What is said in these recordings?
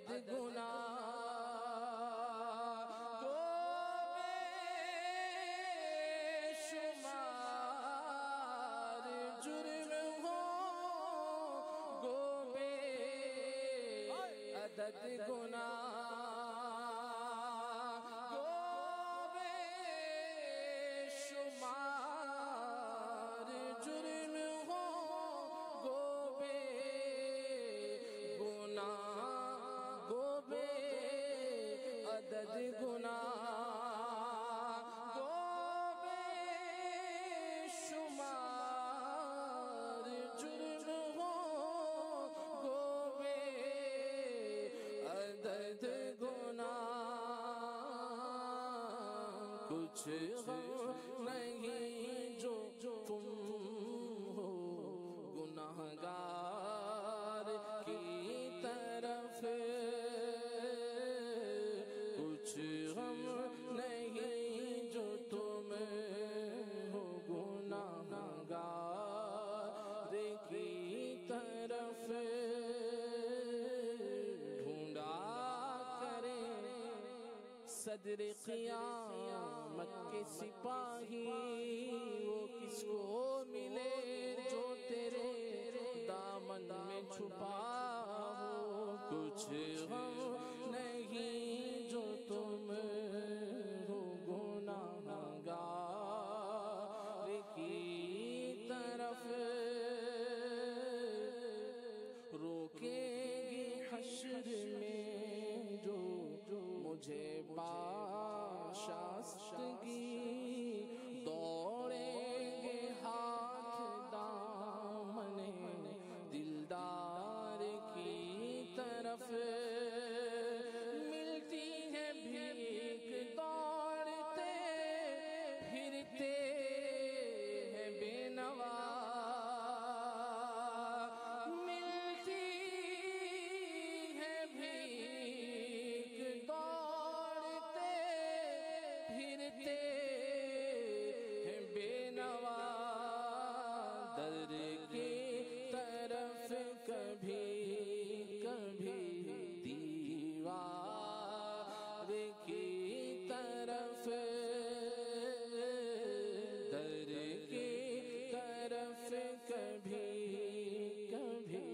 گناہ کو بے شمار جرم ہو گو بے عدد گناہ کو بے شمار جرم ہو گو بے گناہ گو بے عدد گناہ گو بے شمار جرم ہو گو بے عدد گناہ کچھ غم نہیں جو تم ہو گناہگار کی طرف کچھ غم نہیں جو تم ہو گناہگار کی طرف ڈھونڈا کرے صدر قیامت کے سپاہی وہ کس کو ملے جو تیرے دامن میں چھپا ہو کچھ غم نہیں جو تم ہو گناہگار کی طرف روکیں گی حشر میں جو مجھے باشائستگی دوڑیں گے ہاتھ دامن دلدار کی طرف ملتی ہے بھیک دوڑتے پھرتے ہیں بے نوا در کی طرف کبھی کبھی دیوار کی طرف در کی طرف کبھی کبھی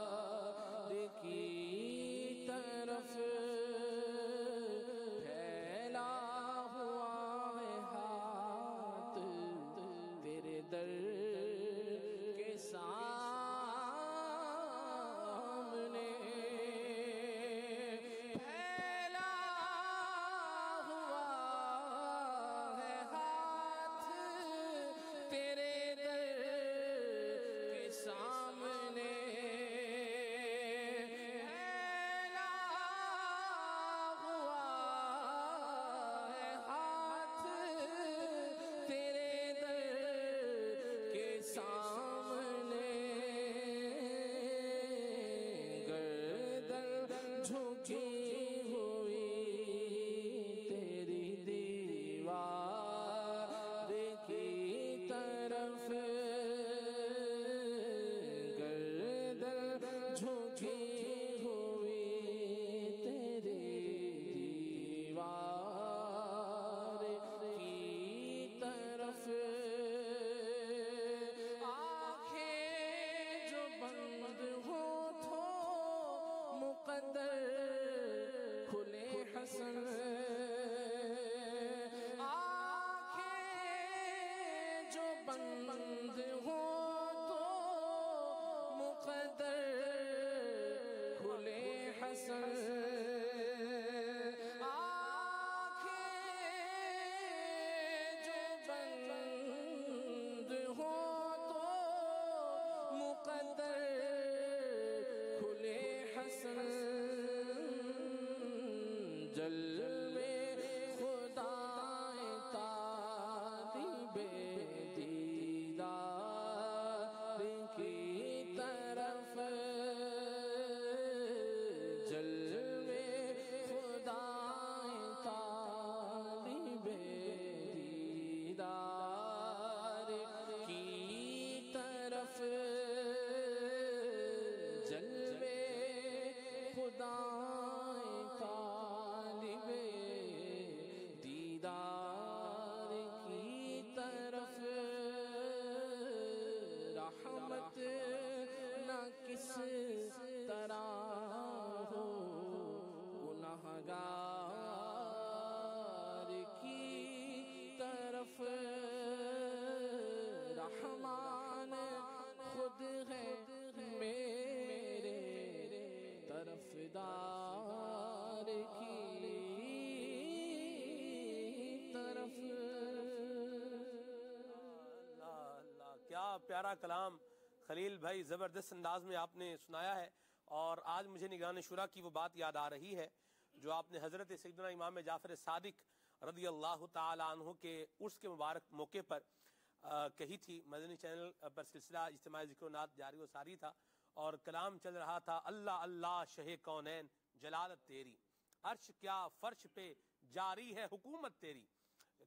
دیوار کی طرف پھیلا ہوا ہے ہاتھ تیرے در کے سامنے پھیلا ہوا ہے ہاتھ تیرے در کے سامنے پھیلا ہوا ہے ہاتھ تیرے در کے سامنے گردن جھکی ہوئی تیری دیوار کی طرف گردن جھکی ہوئی تیری دیوار کی طرف بند ہو تو مقدر کھلے حسن آنکھیں جو بند ہو تو مقدر کھلے حسن آنکھیں جو بند ہو تو مقدر کھلے حسن جلوے خدا طالب دیدار کی طرف جلوے رحمان خود ہے میرے طرفدار کی طرف۔ اللہ کیا پیارا کلام خلیل بھائی، زبردست انداز میں آپ نے سنایا ہے۔ اور آج مجھے نگران شورا کی وہ بات یاد آ رہی ہے جو آپ نے حضرت سیدنا امام جعفر صادق رضی اللہ تعالی عنہ کے عرس کے مبارک موقع پر کہی تھی۔ مدنی چینل پر سلسلہ اجتماعی ذکر و نعت جاری و ساری تھا اور کلام چل رہا تھا، اللہ اللہ شہ کونین جلالت تیری، عرش کیا فرش پہ جاری ہے حکومت تیری۔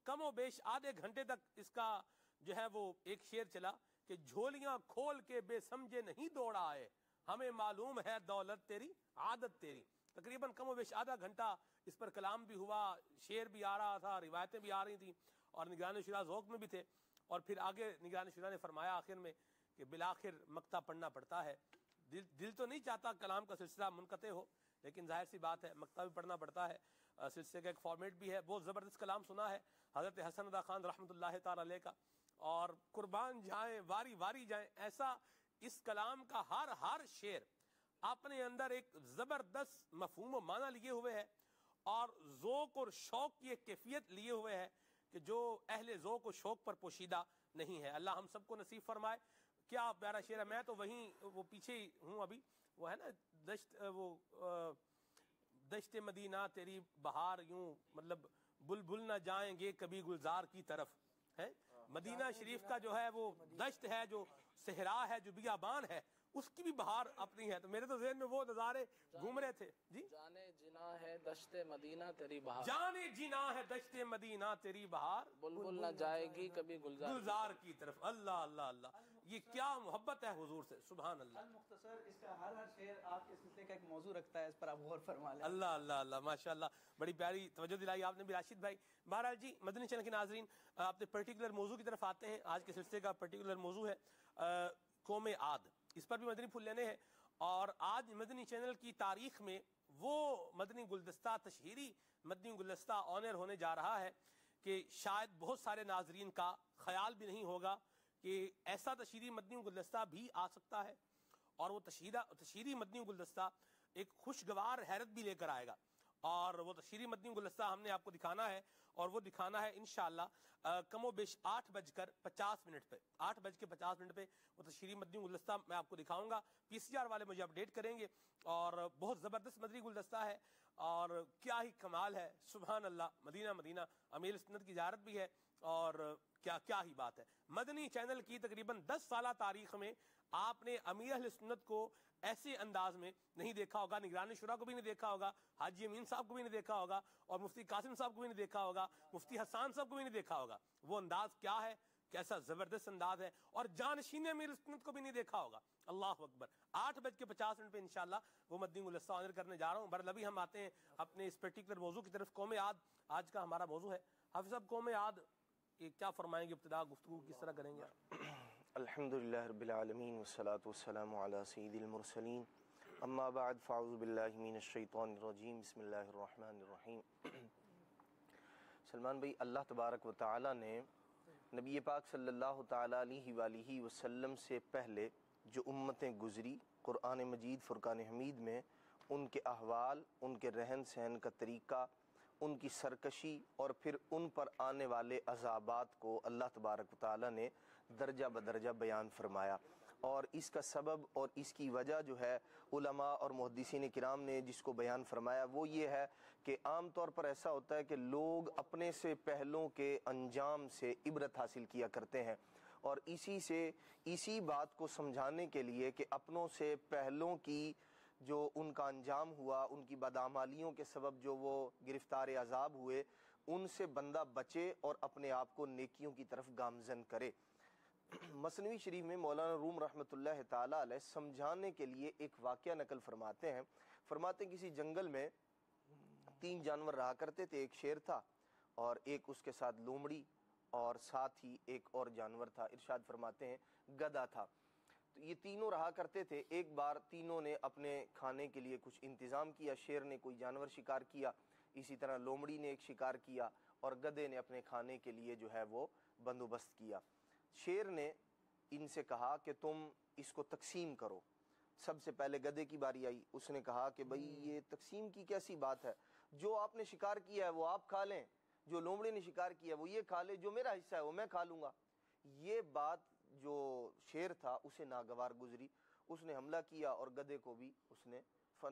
کم و بیش آدھے گھنٹے تک اس کا جو ہے وہ ایک شعر چلا کہ جھولیاں کھول کے بے سمجھے نہیں دوڑ آئے، ہمیں معلوم ہے دولت تیری عادت تیری۔ تقریباً کم و بیش آدھا گھنٹہ اس پر کلام بھی ہوا، شعر بھی آ رہا تھا، روایتیں بھی آ رہی تھیں اور نگران شورا ذوق میں بھی تھے۔ اور پھر آگے نگران شورا نے فرمایا آخر میں کہ بالآخر مقطع پڑھنا پڑتا ہے۔ دل تو نہیں چاہتا کلام کا سلسلہ منقطع ہو، لیکن ظاہر سی بات ہے مقطع بھی پڑھنا پڑتا ہے، سلسلے کا ایک فارمیٹ بھی ہے۔ بہت زبردست کلام سنا ہے حضرت حسن رضا خان رحمۃ اللہ تعالی علیہ کا، اور قربان جائیں واری واری جائیں، ایسا اس کلام کا ہر شعر اپنے اندر ایک زبردست مفہوم و معنی لیے ہوئے ہے اور ذوق اور شوق کی ایک کیفیت لیے ہوئے ہے کہ جو اہل ذوق و شوق پر پوشیدہ نہیں ہے۔ اللہ ہم سب کو نصیب فرمائے۔ کیا پیارا شعر ہے، میں تو وہ پیچھے ہی ہوں ابھی، وہ ہے نا دشت مدینہ تیری بہار یوں، مطلب بلبل نہ جائیں گے کبھی گلزار کی طرف ہے۔ مدینہ شریف کا جو ہے وہ دشت ہے، جو صحرا ہے، جو بیابان ہے، اس کی بھی بہار اپنی ہے۔ تو میرے تو ذہن میں وہ نظارے گھوم رہے تھے۔ جی، جانے جنا ہے دشت مدینہ تیری بہار، جانے جنا ہے دشت مدینہ تیری بہار، بلبل نہ جائے گی کبھی گلزار کی طرف۔ اللہ اللہ اللہ، یہ کیا محبت ہے حضور سے، سبحان اللہ۔ المختصر اس کا ہر شعر آپ کے سلسلے کا ایک موضوع رکھتا ہے، اس پر آپ غور فرما لیں۔ اللہ اللہ اللہ، ماشاءاللہ، بڑی پیاری توجہ دلائی آپ نے بھی راشد بھائی۔ بہرحال جی، مدنی چینل کے ناظرین، آپ نے پرٹیکولر موضوع کی طرف آتے ہیں۔ آج کے سلسلے کا پرٹیکولر موضوع ہے قوم عاد، اس پر بھی مدنی پھول لینے ہیں۔ اور آج مدنی چینل کی تاریخ میں وہ مدنی گلدستہ، تشہیری مدنی گلدستہ آنر ہونے جا رہا ہے کہ شاید بہت سارے ناظرین کا خیال بھی نہیں ہوگا کہ ایسا تشہیری مدنی گلدستہ بھی آ سکتا ہے، اور وہ تشہیری مدنی گلدستہ ایک خوشگوار حیرت بھی لے کر آئے گا۔ اور وہ تشہیری مدنی گلدستہ ہم نے آپ کو دکھانا ہے، اور وہ دکھانا ہے انشاءاللہ کم و بیش 8:50 پہ 8:50 پہ وہ تشہیری مدنی گلدستہ میں آپ کو دکھاؤں گا۔ پی سی آر والے مجھے اپڈیٹ کریں گے، اور بہت زبردست مدنی گلدستہ ہے اور کیا ہی کمال ہے، سبحان اللہ۔ مدینہ مدینہ امیر سنت کی زیارت بھی ہے، اور کیا ہی بات ہے۔ مدنی چینل کی تقریباً 10 سالہ تاریخ میں آپ نے امیر اہل سنت کو ایسے انداز میں نہیں دیکھا ہوگا، نگران شورا کو بھی نہیں دیکھا ہوگا، حاجی امین صاحب کو بھی نہیں دیکھا ہوگا، اور مفتی قاسم صاحب کو بھی نہیں دیکھا ہوگا، مفتی حسان صاحب کو بھی نہیں دیکھا ہوگا۔ وہ انداز کیا ہے، کیسا زبردست انداز ہے، اور جانشین امیر سنت کو بھی نہیں دیکھا ہوگا۔ اللہ اکبر۔ 8:50 پہ انشاءاللہ وہ مدنی گلدستہ آنر کرنے جا رہا ہوں۔ بہرحال ابھی ہم آتے ہیں اپنے اس پرٹیکولر موضوع کی طرف، قوم عاد آج کا ہمارا موضوع ہے۔ حافظ صاحب، قوم عاد کیا فرمائیں گے، ابتدا گفتگو کس طرح کریں گے؟ الحمدللہ رب العالمین والصلاة والسلام علی سید المرسلین، اما بعد فاعوذ باللہ من الشیطان الرجیم، بسم اللہ الرحمن الرحیم۔ سلمان بھائی، اللہ تبارک و تعالی نے نبی پاک صلی اللہ تعالی علیہ وآلہ وسلم سے پہلے جو امتیں گزری، قرآن مجید فرقان حمید میں ان کے احوال، ان کے رہن سہن کا طریقہ، ان کی سرکشی اور پھر ان پر آنے والے عذابات کو اللہ تبارک و تعالی نے درجہ بدرجہ بیان فرمایا۔ اور اس کا سبب اور اس کی وجہ جو ہے علماء اور محدثین کرام نے جس کو بیان فرمایا وہ یہ ہے کہ عام طور پر ایسا ہوتا ہے کہ لوگ اپنے سے پہلوں کے انجام سے عبرت حاصل کیا کرتے ہیں، اور اسی بات کو سمجھانے کے لیے کہ اپنوں سے پہلوں کی جو ان کا انجام ہوا، ان کی بدعمالیوں کے سبب جو وہ گرفتار عذاب ہوئے، ان سے بندہ بچے اور اپنے آپ کو نیکیوں کی طرف گامزن کرے۔ مثنوی شریف میں مولانا روم رحمۃ اللہ تعالی علیہ سمجھانے کے لیے ایک واقعہ نقل فرماتے ہیں۔ فرماتے ہیں کسی جنگل میں 3 جانور رہا کرتے تھے، ایک شیر تھا اور ایک اس کے ساتھ لومڑی اور ساتھ ہی ایک اور جانور تھا، ارشاد فرماتے ہیں گدھا تھا۔ تو یہ تینوں رہا کرتے تھے۔ ایک بار تینوں نے اپنے کھانے کے لیے کچھ انتظام کیا، شیر نے کوئی جانور شکار کیا، اسی طرح لومڑی نے ایک شکار کیا، اور گدھے نے اپنے کھانے کے لیے جو ہے وہ بندوبست کیا۔ شیر نے ان سے کہا کہ تم اس کو تقسیم کرو. سب سے پہلے گدھے کی باری آئی. اس نے کہا کہ بھئی یہ تقسیم کی کیسی بات ہے, جو آپ نے شکار کیا ہے وہ آپ کھا لیں, جو لومڑی نے شکار کیا ہے وہ یہ کھا لے, جو میرا حصہ ہے وہ میں کھا لوں گا. یہ بات جو شیر تھا اسے ناگوار گزری, اس نے حملہ کیا اور گدھے کو بھی اس نے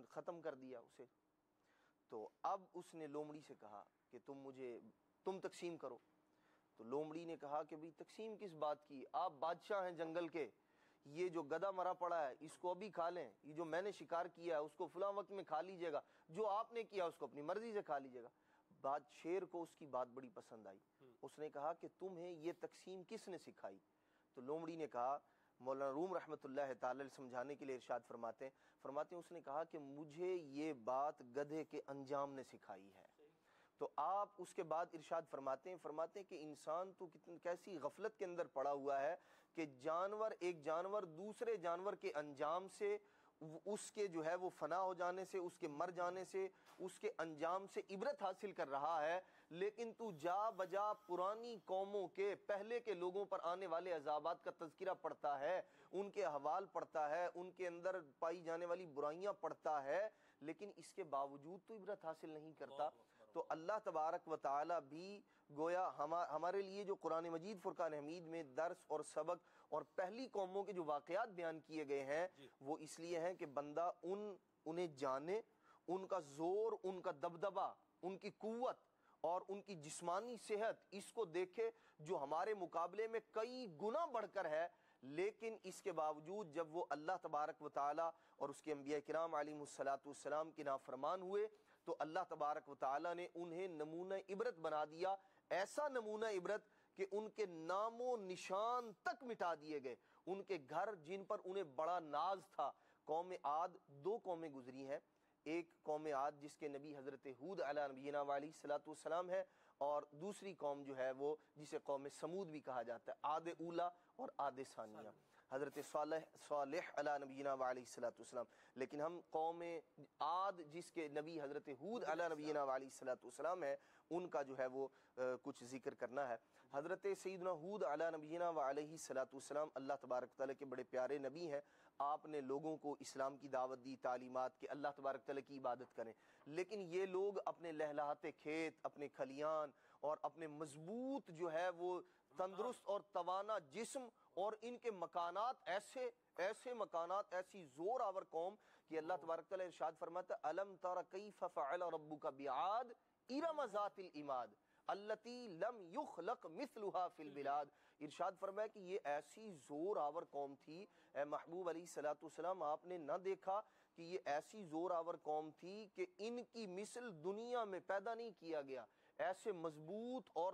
ختم کر دیا اسے. تو اب اس نے لومڑی سے کہا کہ تم تقسیم کرو. تو لومڑی نے کہا کہ بھئی تقسیم کس بات کی, آپ بادشاہ ہیں جنگل کے, یہ جو گدھا مرا پڑا ہے اس کو ابھی کھا لیں, یہ جو میں نے شکار کیا ہے اس کو فلاں وقت میں کھا لیجئے گا, جو آپ نے کیا اس کو اپنی مرضی سے کھا لیجئے گا. شیر کو اس کی بات بڑی پسند آئی. اس نے کہا کہ تمہیں یہ تقسیم کس نے سکھائی؟ تو لومڑی نے کہا, مولانا روم رحمۃ اللہ تعالی سمجھانے کے لیے ارشاد فرماتے ہیں اس نے کہا کہ مجھے یہ بات گدھے کے انجام نے سکھائی ہے. تو آپ اس کے بعد ارشاد فرماتے ہیں کہ انسان تو کیسی غفلت کے اندر پڑا ہوا ہے کہ ایک جانور دوسرے جانور کے انجام سے, اس کے جو ہے وہ فنا ہو جانے سے, اس کے مر جانے سے, اس کے انجام سے عبرت حاصل کر رہا ہے, لیکن تو جا بجا پرانی قوموں کے پہلے کے لوگوں پر آنے والے عذابات کا تذکرہ پڑھتا ہے, ان کے احوال پڑھتا ہے, ان کے اندر پائی جانے والی برائیاں پڑھتا ہے, لیکن اس کے باوجود تو عبرت حاصل نہیں کرتا. تو اللہ تبارک و تعالی بھی گویا ہمارے لیے جو قرآن مجید فرقان حمید میں درس اور سبق اور پہلی قوموں کے جو واقعات بیان کیے گئے ہیں وہ اس لیے ہیں کہ بندہ انہیں جانے, ان کا زور, ان کا دبدبہ, ان کی قوت اور ان کی جسمانی صحت اس کو دیکھے جو ہمارے مقابلے میں کئی گنا بڑھ کر ہے. لیکن اس کے باوجود جب وہ اللہ تبارک و تعالی اور اس کے انبیاء کرام علیہ الصلوۃ والسلام کے نافرمان ہوئے تو اللہ تبارک و تعالی نے انہیں نمونہ عبرت بنا دیا, ایسا نمونہ عبرت کہ ان کے نام و نشان تک مٹا دیے گئے. ان کے گھر جن پر انہیں بڑا ناز تھا, قوم عاد, 2 قومیں گزری ہیں. ایک قوم عاد جس کے نبی حضرت ہود علیہ نبینا علیہ الصلوۃ والسلام ہے, اور دوسری قوم جو ہے وہ جسے قوم سمود بھی کہا جاتا ہے, عاد اولا اور عاد ثانیہ, حضرت صالح علیہ نبینا علیہ الصلوۃ والسلام. لیکن ہم قوم عاد جس کے نبی حضرت ہود علیہ نبینا علیہ الصلوۃ والسلام ہے ان کا جو ہے وہ کچھ ذکر کرنا ہے. حضرت سیدنا ہود علیہ نبینا علیہ الصلوۃ والسلام اللہ تبارک تعالیٰ کے بڑے پیارے نبی ہیں. آپ نے لوگوں کو اسلام کی دعوت دی, تعلیمات کہ اللہ تبارک تعالیٰ کی عبادت کریں, لیکن یہ لوگ اپنے لہلہاتے کھیت, اپنے کھلیان اور اپنے مضبوط جو ہے وہ تندرست اور توانا جسم اور ان کے مکانات ایسے مکانات, ایسی زور آور قوم کہ اللہ تبارک تعالیٰ ارشاد فرماتا ہے الم تر کیف فعل ربک بعاد ارم ذات العماد التی لم یخلق مثلها فی البلاد. ارشاد فرمایا کہ یہ ایسی زور آور قوم تھی, اے محبوب علیہ الصلوۃ والسلام آپ نے نہ دیکھا کہ یہ ایسی زور آور قوم تھی کہ ان کی مثل دنیا میں پیدا نہیں کیا گیا. ایسے مضبوط اور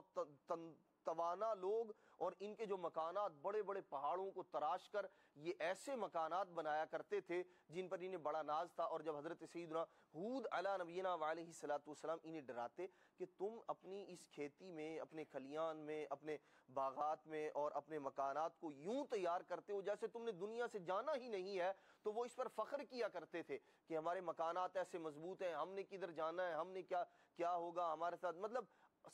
توانا لوگ, اور ان کے جو مکانات بڑے بڑے پہاڑوں کو تراش کر یہ ایسے مکانات بنایا کرتے تھے جن پر انہیں بڑا ناز تھا. اور جب حضرت سیدنا ہود علیہ نبینا علیہ الصلوۃ والسلام انہیں ڈراتے کہ تم اپنی اس کھیتی میں, اپنے کھلیان میں, اپنے باغات میں اور اپنے مکانات کو یوں تیار کرتے ہو جیسے تم نے دنیا سے جانا ہی نہیں ہے, تو وہ اس پر فخر کیا کرتے تھے کہ ہمارے مکانات ایسے مضبوط ہیں, ہم نے کدھر جانا ہے, ہم نے کیا ہوگا ہمارے ساتھ, مطلب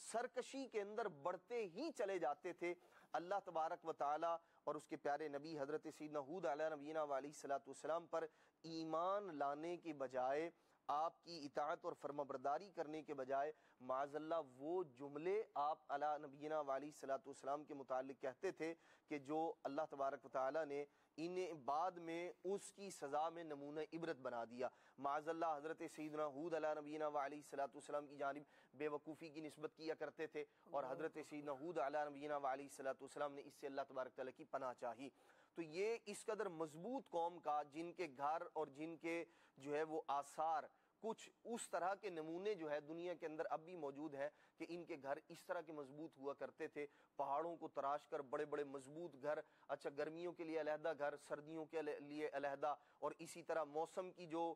سرکشی کے اندر بڑھتے ہی چلے جاتے تھے. اللہ تبارک و تعالی اور اس کے پیارے نبی حضرت سیدنا ہود علیہ نبینا علیہ الصلوۃ والسلام پر ایمان لانے کے بجائے, آپ کی اطاعت اور فرمانبرداری کرنے کے بجائے معاذ اللہ وہ جملے آپ علیہ نبینا علیہ الصلوۃ والسلام کے متعلق کہتے تھے کہ جو اللہ تبارک و تعالی نے انہیں بعد میں اس کی سزا میں نمونہ عبرت بنا دیا. معاذ اللہ حضرت سیدنا ہود علیہ نبینا علیہ الصلوۃ والسلام کی جانب بے وقوفی کی نسبت کیا کرتے تھے, اور حضرت سیدنا ہود علیہ نبینا علیہ الصلوۃ والسلام نے اس سے اللہ تبارک تعالیٰ کی پناہ چاہی. تو یہ اس قدر مضبوط قوم کا جن کے گھر اور جن کے جو ہے وہ آثار, کچھ اس طرح کے نمونے جو ہے دنیا کے اندر اب بھی موجود ہیں کہ ان کے گھر اس طرح کے مضبوط ہوا کرتے تھے, پہاڑوں کو تراش کر بڑے بڑے مضبوط گھر, اچھا گرمیوں کے لیے علیحدہ گھر, سردیوں کے لیے علیحدہ, اور اسی طرح موسم کی جو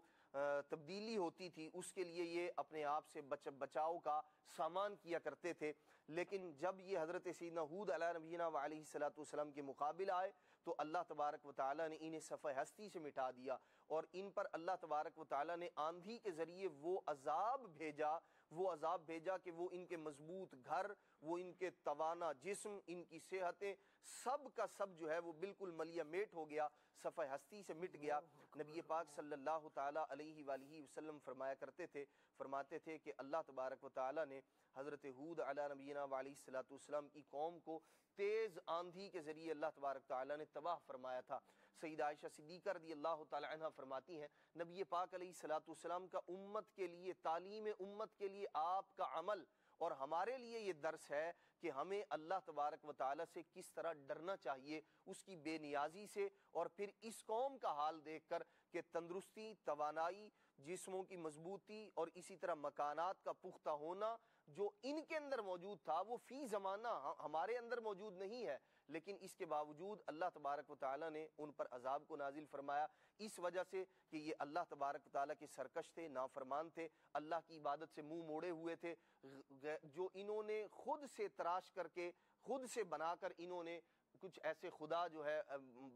تبدیلی ہوتی تھی اس کے لیے یہ اپنے آپ سے بچاؤ کا سامان کیا کرتے تھے. لیکن جب یہ حضرت سیدنا ہود علیہ نبینا علیہ الصلوۃ والسلام کے مقابل آئے تو اللہ تبارک و تعالیٰ نے انہیں صفحہ ہستی سے مٹا دیا, اور ان پر اللہ تبارک و تعالیٰ نے آندھی کے ذریعے وہ عذاب بھیجا, وہ عذاب بھیجا کہ وہ ان کے مضبوط گھر، وہ ان کے توانا جسم، ان کی صحتیں، سب کا سب جو ہے وہ بالکل ملیہ میٹ ہو گیا، صفحہ ہستی سے مٹ گیا۔ نبی پاک صلی اللہ تعالیٰ علیہ وآلہ وسلم فرماتے تھے کہ اللہ تبارک و تعالیٰ نے حضرت ہود علیہ نبینا علیہ الصلوۃ والسلام کی قوم کو تیز آندھی کے ذریعے اللہ تبارک تعالیٰ نے تباہ فرمایا تھا۔ سیدہ عائشہ صدیقہ رضی اللہ تعالی عنہ فرماتی ہیں نبی پاک علیہ الصلوۃ والسلام کا امت کے لیے، تعلیم امت کے لیے آپ کا عمل اور ہمارے لیے یہ درس ہے کہ ہمیں اللہ تبارک و تعالیٰ سے کس طرح ڈرنا چاہیے، اس کی بے نیازی سے، اور پھر اس قوم کا حال دیکھ کر کہ تندرستی، توانائی، جسموں کی مضبوطی اور اسی طرح مکانات کا پختہ ہونا جو ان کے اندر موجود تھا وہ فی زمانہ ہمارے اندر موجود نہیں ہے، لیکن اس کے باوجود اللہ تبارک و تعالیٰ نے ان پر عذاب کو نازل فرمایا، اس وجہ سے کہ یہ اللہ تبارک و تعالیٰ کے سرکش تھے، نافرمان تھے، اللہ کی عبادت سے منہ موڑے ہوئے تھے، جو انہوں نے خود سے تراش کر کے، خود سے بنا کر انہوں نے کچھ ایسے خدا جو ہے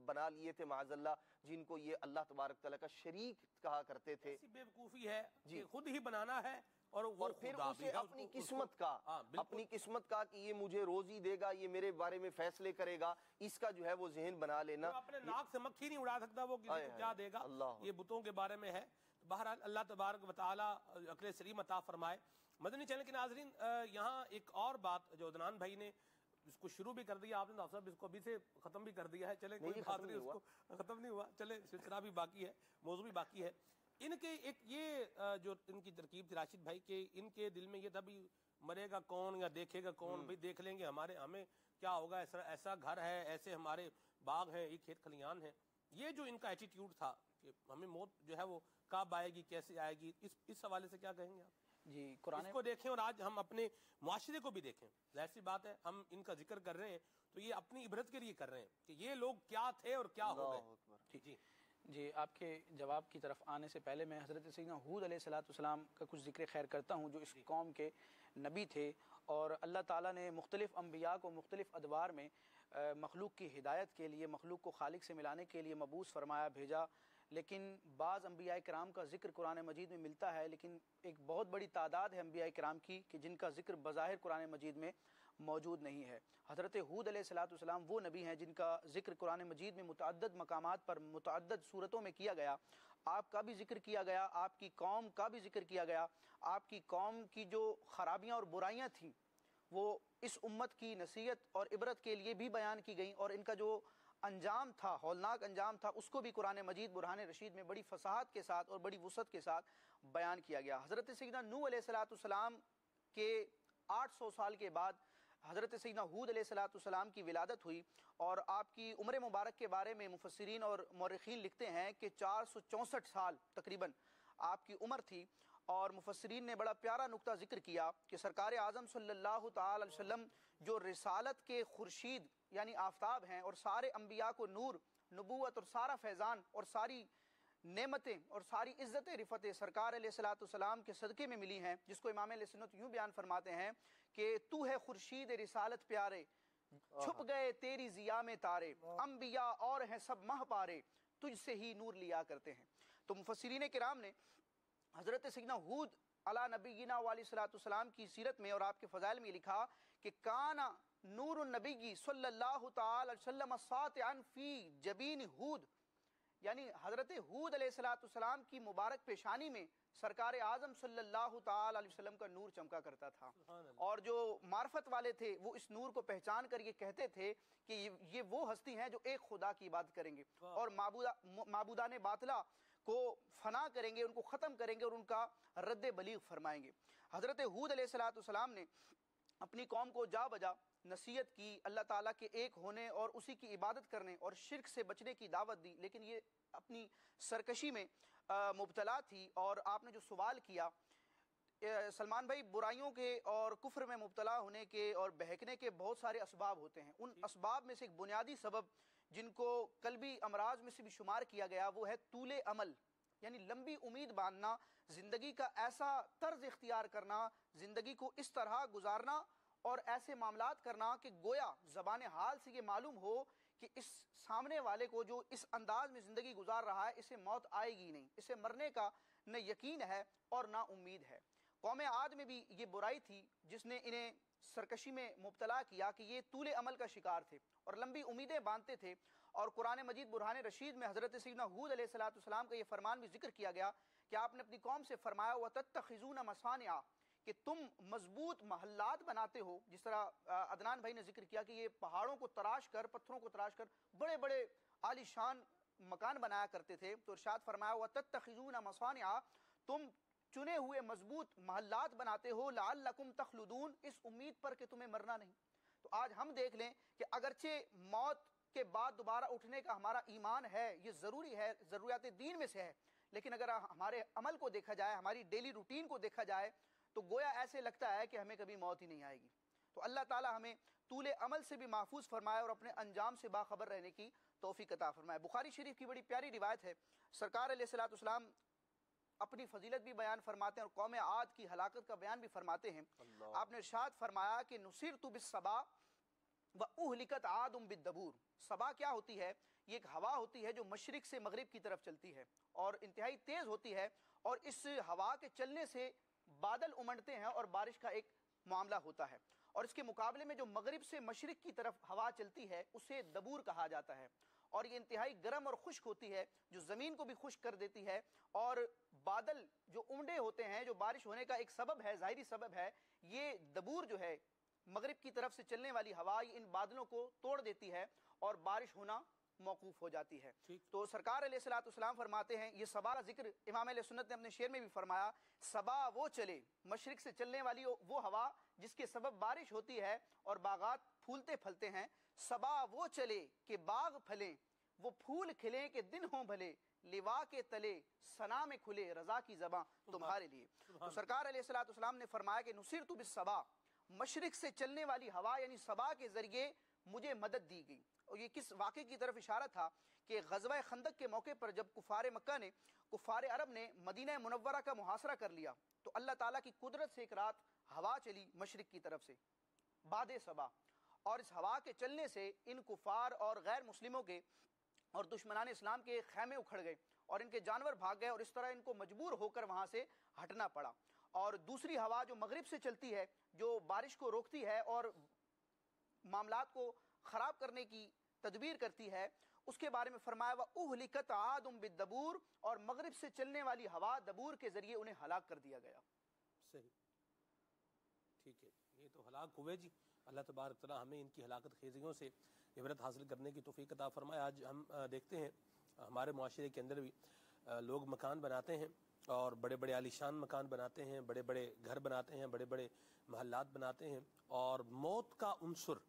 بنا لیے تھے معاذ اللہ، جن کو یہ اللہ تبارک تعالیٰ کا شریک کہا کرتے تھے۔ ایسی بے وقوفی ہے کہ خود ہی بنانا ہے اور پھر اسے اپنی قسمت کا، اپنی قسمت کا کہ یہ مجھے روزی دے گا، یہ میرے بارے میں فیصلے کرے گا، اس کا جو ہے وہ ذہن بنا لینا۔ اپنے ناک سے مکھی نہیں اڑا سکتا، وہ کسی کو کیا دے گا، یہ بتوں کے بارے میں ہے۔ بہرحال اللہ تبارک و تعالیٰ عقل سلیم عطا فرمائے۔ مدنی چینل کے ناظرین، یہاں ایک اور بات جو عدنان بھائی نے اس کو شروع بھی کر دیا، آپ نے ڈاکٹر صاحب اس کو ابھی سے ختم بھی کر دیا ہے، چلے کوئی بات نہیں، اس کو ختم نہیں ہوا، چلے سلسلہ بھی باقی ہے، موضوع بھی باقی ہے۔ ان کے ایک یہ جو ان کی ترکیب تھی راشد بھائی کہ ان کے دل میں یہ تھا بھی مرے گا کون یا دیکھے گا کون، بھائی دیکھ لیں گے ہمیں کیا ہوگا، ایسا گھر ہے، ایسے ہمارے باغ ہیں، یہ کھیت کھلیان ہیں، یہ جو ان کا ایٹیٹیوڈ تھا کہ ہمیں موت جو ہے وہ کب آئے گی، کیسے آئے گی، اس حوالے سے کیا کہیں گے آپ؟ جی قرآن اس کو دیکھیں اور آج ہم اپنے معاشرے کو بھی دیکھیں، ظاہر سی بات ہے ہم ان کا ذکر کر رہے ہیں تو یہ اپنی عبرت کے لیے کر رہے ہیں کہ یہ لوگ کیا تھے اور کیا ہو گئے۔ جی آپ کے جواب کی طرف آنے سے پہلے میں حضرت سیدنا ہود علیہ السلام کا کچھ ذکر خیر کرتا ہوں، جو اس قوم کے نبی تھے، اور اللہ تعالیٰ نے مختلف انبیاء کو مختلف ادوار میں مخلوق کی ہدایت کے لیے، مخلوق کو خالق سے ملانے کے لیے مبعوث فرمایا، بھیجا، لیکن بعض انبیاء کرام کا ذکر قرآن مجید میں ملتا ہے، لیکن ایک بہت بڑی تعداد ہے انبیاء کرام کی کہ جن کا ذکر بظاہر قرآن مجید میں موجود نہیں ہے۔ حضرت ہود علیہ السلام وہ نبی ہیں جن کا ذکر قرآن مجید میں متعدد مقامات پر متعدد صورتوں میں کیا گیا، آپ کا بھی ذکر کیا گیا، آپ کی قوم کا بھی ذکر کیا گیا، آپ کی قوم کی جو خرابیاں اور برائیاں تھیں وہ اس امت کی نصیحت اور عبرت کے لیے بھی بیان کی گئیں، اور ان کا جو انجام تھا، ہولناک انجام تھا، اس کو بھی قرآن مجید برہان رشید میں بڑی فصاحت کے ساتھ اور بڑی وسعت کے ساتھ بیان کیا گیا۔ حضرت سیدنا نوح علیہ السلام کے 800 سال کے بعد حضرت سیدنا ہود علیہ السلام کی ولادت ہوئی، اور آپ کی عمر مبارک کے بارے میں مفسرین اور مورخین لکھتے ہیں کہ 464 سال تقریباً آپ کی عمر تھی، اور مفسرین نے بڑا پیارا نقطہ ذکر کیا کہ سرکار اعظم صلی اللہ تعالی علیہ وسلم جو رسالت کے خورشید یعنی آفتاب ہیں، اور سارے انبیاء کو نور، نبوت اور سارا فیضان اور ساری نعمتیں اور ساری عزت رفتیں سرکار علیہ السلام کے صدقے میں ملی ہیں، جس کو امام علیہ سنت یوں بیان فرماتے ہیں کہ تو ہے خورشید رسالت پیارے، چھپ گئے تیری ضیاء میں تارے، انبیاء اور ہیں سب ماہ پارے، تجھ سے ہی نور لیا کرتے ہیں۔ تو مفسرین کرام نے حضرت سیدنا ہود علی نبینا علیہ السلام کی سیرت میں اور آپ کے فضائل میں لکھا کہ کانا نور النبی صلی اللہ تعالی علیہ وسلم ساطعا فی جبین ہود، یعنی حضرت ہود علیہ السلام کی مبارک پیشانی میں سرکار اعظم صلی اللہ تعالی علیہ وسلم کا نور چمکا کرتا تھا، اور جو معرفت والے تھے وہ اس نور کو پہچان کر یہ کہتے تھے کہ یہ وہ ہستی ہیں جو ایک خدا کی عبادت کریں گے اور معبودان باطلہ کو فنا کریں گے، ان کو ختم کریں گے اور ان کا رد بلیغ فرمائیں گے۔ حضرت ہود علیہ السلام نے اپنی قوم کو جا بجا نصیحت کی، اللہ تعالیٰ کے ایک ہونے اور اسی کی عبادت کرنے اور شرک سے بچنے کی دعوت دی، لیکن یہ اپنی سرکشی میں مبتلا تھی۔ اور آپ نے جو سوال کیا سلمان بھائی، برائیوں کے اور کفر میں مبتلا ہونے کے اور بہکنے کے بہت سارے اسباب ہوتے ہیں، ان اسباب میں سے ایک بنیادی سبب جن کو قلبی امراض میں سے بھی شمار کیا گیا وہ ہے طول عمل، یعنی لمبی امید باندھنا، زندگی کا ایسا طرز اختیار کرنا، زندگی کو اس طرح گزارنا اور ایسے معاملات کرنا کہ گویا زبان حال سے یہ معلوم ہو کہ اس سامنے والے کو جو اس انداز میں زندگی گزار رہا ہے اسے موت آئے گی نہیں، اسے مرنے کا نہ یقین ہے اور نہ امید ہے۔ قوم عاد میں بھی یہ برائی تھی جس نے انہیں سرکشی میں مبتلا کیا کہ یہ طول عمل کا شکار تھے اور لمبی امیدیں باندھتے تھے. اور قرآن مجید برہان رشید میں حضرت سیدنا ہود علیہ السلام کا یہ فرمان بھی ذکر کیا گیا کہ آپ نے اپنی قوم سے فرمایا وَتَتَّخِذُونَ مَصَانِعَ کہ تم مضبوط محلات بناتے ہو. جس طرح عدنان بھائی نے ذکر کیا کہ یہ پہاڑوں کو تراش کر، پتھروں کو تراش کر بڑے بڑے عالی شان مکان بنایا کرتے تھے. تو ارشاد فرمایا وَتَتَّخِذُونَ مَصَانِعَ تم چنے ہوئے مضبوط محلات بناتے ہو لعلکم تخلدون اس امید پر کہ تمہیں مرنا نہیں. تو آج ہم دیکھ لیں کہ اگرچہ موت کے بعد دوبارہ اٹھنے کا ہمارا ایمان ہے، یہ ضروری ہے، ضروریات دین میں سے ہے، لیکن اگر ہمارے عمل کو دیکھا جائے، ہماری ڈیلی روٹین کو دیکھا جائے تو گویا ایسے لگتا ہے کہ ہمیں کبھی موت ہی نہیں آئے گی. تو اللہ تعالی ہمیں طول عمل سے بھی محفوظ فرمائے اور اپنے انجام سے باخبر رہنے کی توفیق عطا فرمائے. بخاری شریف کی بڑی پیاری روایت ہے. سرکار علیہ السلام اپنی فضیلت بھی بیان فرماتے ہیں اور قوم عاد کی ہلاکت کا بیان بھی فرماتے ہیں. آپ نے ارشاد فرمایا کہ نصرت بالصبا وَأُهْلِكَتْ عَادٌ بِالدَّبُورِ. صبا کیا ہوتی ہے؟ یہ ایک ہوا ہوتی ہے جو مشرق سے مغرب کی طرف چلتی ہے اور انتہائی تیز ہوتی ہے، اور اس ہوا کے چلنے سے بادل امنڈتے ہیں اور بارش کا ایک معاملہ ہوتا ہے. اور اس کے مقابلے میں جو مغرب سے مشرق کی طرف ہوا چلتی ہے اسے دبور کہا جاتا ہے، اور یہ انتہائی گرم اور خشک ہوتی ہے جو زمین کو بھی خشک کر دیتی ہے. اور بادل جو امڈے ہوتے ہیں، جو بارش ہونے کا ایک سبب ہے، ظاہری سبب ہے، یہ دبور جو ہے مغرب کی طرف سے چلنے والی ہوا یہ ان بادلوں کو توڑ دیتی ہے اور بارش ہونا موقوف ہو جاتی ہے. تو سرکار علیہ السلام فرماتے ہیں، یہ صبا کا ذکر امام علیہ سنت نے اپنے شعر میں بھی فرمایا، صبا وہ چلے، مشرق سے چلنے والی وہ ہوا جس کے سبب بارش ہوتی ہے اور باغات پھولتے پھلتے ہیں. صبا وہ چلے کہ باغ پھلیں، وہ پھول کھلیں کہ دن ہوں بھلے، لوا کے تلے ثنا میں کھلے رضا کی زباں تمہارے لیے. تو سرکار علیہ السلام نے فرمایا کہ نصرت بالصبا، مشرق سے چلنے والی ہوا یعنی صبا کے ذریعے مجھے مدد دی گئی. اور یہ کس واقعے کی طرف اشارہ تھا کہ غزوہ خندق کے موقع پر جب کفار مکہ نے، کفار عرب نے مدینہ منورہ کا محاصرہ کر لیا تو اللہ تعالیٰ کی قدرت سے ایک رات ہوا چلی مشرق کی طرف سے باد صبا، اور اس ہوا کے چلنے سے ان کفار اور غیر مسلموں کے اور دشمنان اسلام کے خیمے اکھڑ گئے اور ان کے جانور بھاگ گئے، اور اس طرح ان کو مجبور ہو کر وہاں سے ہٹنا پڑا. اور دوسری ہوا جو مغرب سے چلتی ہے، جو بارش کو روکتی ہے اور معاملات کو خراب کرنے کی تدبیر کرتی ہے، اس کے بارے میں فرمایا وَأُهْلِكَتْ عَادٌ بِالدَّبُورِ، اور مغرب سے چلنے والی ہوا دبور کے ذریعے انہیں ہلاک کر دیا گیا. صحیح، ٹھیک ہے. یہ تو ہلاک ہوئے جی. اللہ تبارک تعالیٰ ہمیں ان کی ہلاکت خیزیوں سے عبرت حاصل کرنے کی توفیق عطا فرمائے. آج ہم دیکھتے ہیں ہمارے معاشرے کے اندر بھی لوگ مکان بناتے ہیں اور بڑے بڑے عالیشان مکان بناتے ہیں، بڑے بڑے گھر بناتے ہیں، بڑے بڑے محلات بناتے ہیں، اور موت کا عنصر،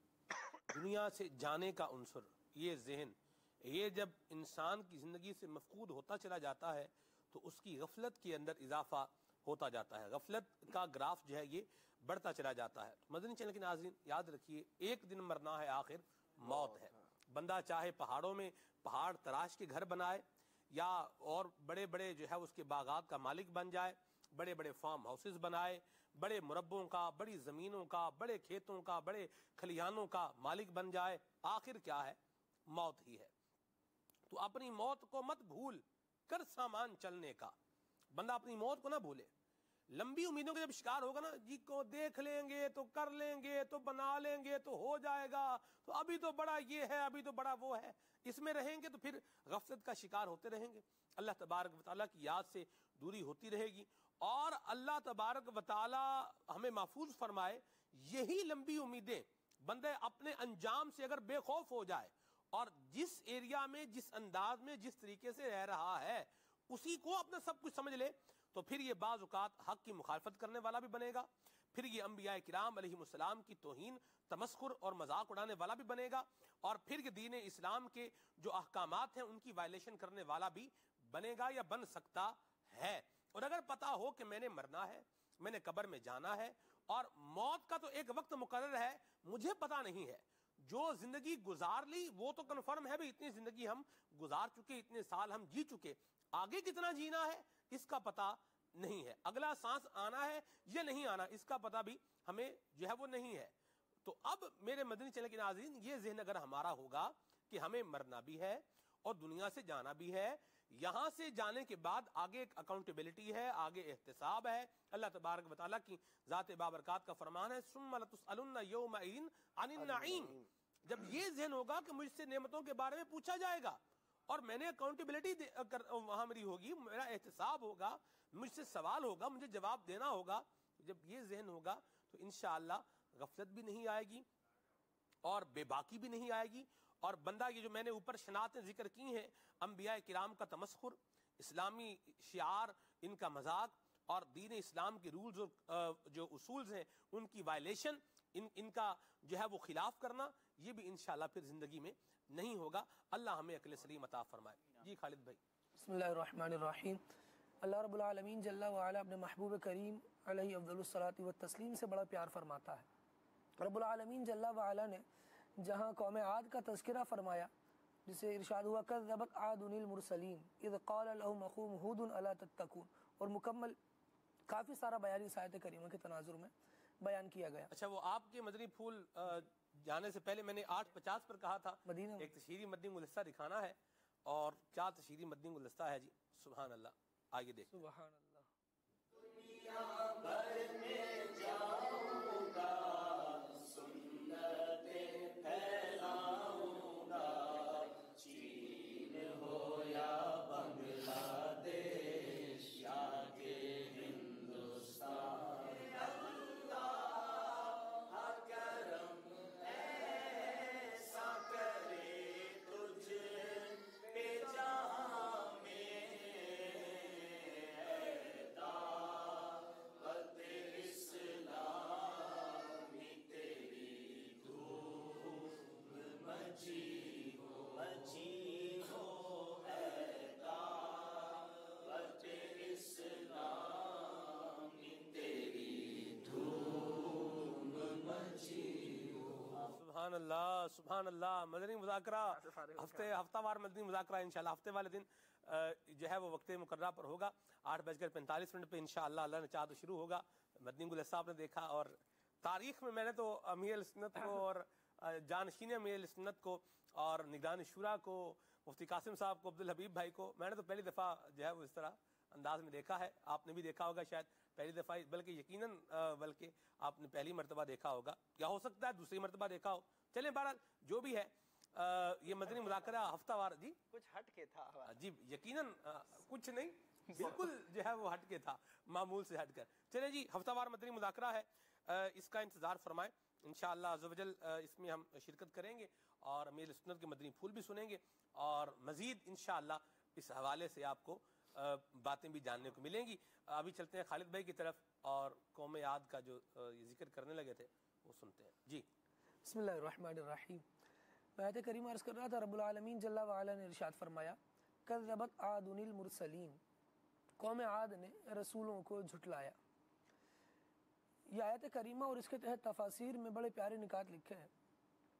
دنیا سے جانے کا عنصر، یہ ذہن، یہ جب انسان کی زندگی سے مفقود ہوتا چلا جاتا ہے تو اس کی غفلت کے اندر اضافہ ہوتا جاتا ہے. غفلت کا گراف جو ہے یہ بڑھتا چلا جاتا ہے. مدنی چینل کے ناظرین یاد رکھیے، ایک دن مرنا ہے، آخر موت ہے. بندہ چاہے پہاڑوں میں پہاڑ تراش کے گھر بنائے یا اور بڑے بڑے جو ہے اس کے باغات کا مالک بن جائے، بڑے بڑے فارم ہاؤسز بنائے، بڑے مربوں کا، بڑی زمینوں کا، بڑے کھیتوں کا، بڑے کھلیانوں کا مالک بن جائے، آخر کیا ہے؟ موت ہی ہے. تو اپنی موت کو مت بھول کر سامان چلنے کا. بندہ اپنی موت کو نہ بھولے. لمبی امیدوں کے جب شکار ہوگا نا، جی کو دیکھ لیں گے تو کر لیں گے تو بنا لیں گے تو ہو جائے گا، تو ابھی تو بڑا یہ ہے، ابھی تو بڑا وہ ہے، اس میں رہیں گے تو پھر غفلت کا شکار ہوتے رہیں گے. اللہ تبارک و تعالیٰ کی یاد سے دوری ہوتی رہے گی، اور اللہ تبارک و تعالیٰ ہمیں محفوظ فرمائے. یہی لمبی امیدیں بندے اپنے انجام سے اگر بے خوف ہو جائے اور جس ایریا میں، جس انداز میں، جس طریقے سے رہ رہا ہے اسی کو اپنا سب کچھ سمجھ لے، تو پھر یہ بعض اوقات حق کی مخالفت کرنے والا بھی بنے گا، پھر یہ انبیاء کرام علیہ السلام کی توہین، تمسخر اور مذاق اڑانے والا بھی بنے گا، اور پھر یہ دین اسلام کے جو احکامات ہیں ان کی وائلیشن کرنے والا بھی بنے گا یا بن سکتا ہے. اور اگر پتا ہو کہ میں نے مرنا ہے، میں نے قبر میں جانا ہے، اور موت کا تو ایک وقت مقرر ہے، مجھے پتا نہیں ہے. جو زندگی گزار لی وہ تو کنفرم ہے بھی، اتنی زندگی ہم گزار چکے، اتنے سال ہم جی چکے، آگے کتنا جینا ہے اس کا پتہ نہیں ہے. اگلا سانس آنا ہے یا نہیں آنا اس کا پتہ بھی ہمیں جو ہے وہ نہیں ہے. تو اب میرے مدنی چینل کے ناظرین، یہ ذہن اگر ہمارا ہوگا کہ ہمیں مرنا بھی ہے اور دنیا سے جانا بھی ہے، یہاں سے جانے کے بعد آگے ایک اکاؤنٹیبلٹی ہے, آگے احتساب ہے. اللہ تبارک و تعالیٰ کی ذات بابرکات کا فرمان ہے ثم لتسألن یومئذ عن النعیم. جب یہ ذہن ہوگا کہ مجھ سے نعمتوں کے بارے میں پوچھا جائے گا اور میں نے اکاؤنٹیبلٹی وہاں میری ہوگی, میرا احتساب ہوگا, مجھ سے سوال ہوگا, مجھے جواب دینا ہوگا, جب یہ ذہن ہوگا تو انشاءاللہ غفلت بھی نہیں آئے گی اور بے باکی بھی نہیں آئے گی. اور بندہ یہ جو میں نے اوپر شناعتیں ذکر کی ہیں, انبیاء کرام کا تمسخر, اسلامی شعار ان کا مذاق اور دین اسلام کے رولز اور جو اصولز ہیں ان کی وائلیشن, ان کا جو ہے وہ خلاف کرنا, یہ بھی انشاءاللہ پھر زندگی میں نہیں ہوگا. اللہ ہمیں عقل سلیم عطا فرمائے. جی خالد بھائی. بسم اللہ الرحمن الرحیم. اللہ رب العالمین جل وعلا اپنے محبوب کریم علیہ افضل الصلاۃ والتسلیم سے بڑا پیار فرماتا ہے. رب العالمین جل وعلا نے جہاں قوم عاد کا تذکرہ فرمایا, جسے ارشاد ہوا کذبت عاد المرسلین اذ قال لهم اخوهم ہود الا تتقون, اور مکمل کافی سارا بیان اس آیت کریمہ کے تناظر میں بیان کیا گیا. اچھا, وہ آپ کے مدنی پھول جانے سے پہلے میں نے 8:50 پر کہا تھا مدینہ ایک تشہیری مدنی گلستہ دکھانا ہے, اور کیا تشہیری مدنی گلستہ ہے جی, سبحان اللہ. آئیے دیکھیں. سبحان اللہ. سبحان اللہ, سبحان اللہ. مدنی مذاکرہ ہفتہ وار مدنی مذاکرہ انشاءاللہ ہفتے والے دن جو ہے وہ وقت مقررہ پر ہوگا 8:45 پہ انشاءاللہ. اللہ نے چاہا تو شروع ہوگا. مدنی گلستہ آپ نے دیکھا, اور تاریخ میں نے تو امیر اہل سنت کو اور جانشین امیر اہل سنت کو اور نگران شورا کو, مفتی قاسم صاحب کو, عبدالحبیب بھائی کو, میں نے تو پہلی دفعہ جو ہے وہ اس طرح انداز میں دیکھا ہے. آپ نے بھی دیکھا ہوگا شاید پہلی دفعہ, بلکہ یقیناً بلکہ آپ نے پہلی مرتبہ دیکھا ہوگا, یا ہو سکتا ہے دوسری مرتبہ دیکھا ہو. چلیں بہرحال جو بھی ہے یہ مدنی مذاکرہ ہفتہ وار. جی کچھ ہٹ کے تھا جی, یقیناً کچھ نہیں, بالکل جو ہے وہ ہٹ کے تھا, معمول سے ہٹ کر. چلیں جی, ہفتہ وار مدنی مذاکرہ ہے, اس کا انتظار فرمائیں انشاءاللہ عز و جل. اس میں ہم شرکت کریں گے اور امیر سنت کے مدنی پھول بھی سنیں گے, اور مزید انشاءاللہ اس حوالے سے آپ کو باتیں بھی جاننے کو ملیں گی. ابھی چلتے ہیں خالد بھائی کی طرف, اور قوم عاد کا جو ذکر کرنے لگے تھے وہ سنتے ہیں. جی بسم اللہ الرحمن الرحیم. میں آیت کریمہ عرض کر رہا تھا, رب العالمین جل وعلا نے ارشاد فرمایا کذبت عاد المرسلین, قوم عاد نے رسولوں کو جھٹلایا. یہ آیت کریمہ اور اس کے تحت تفاسیر میں بڑے پیارے نکات لکھے ہیں.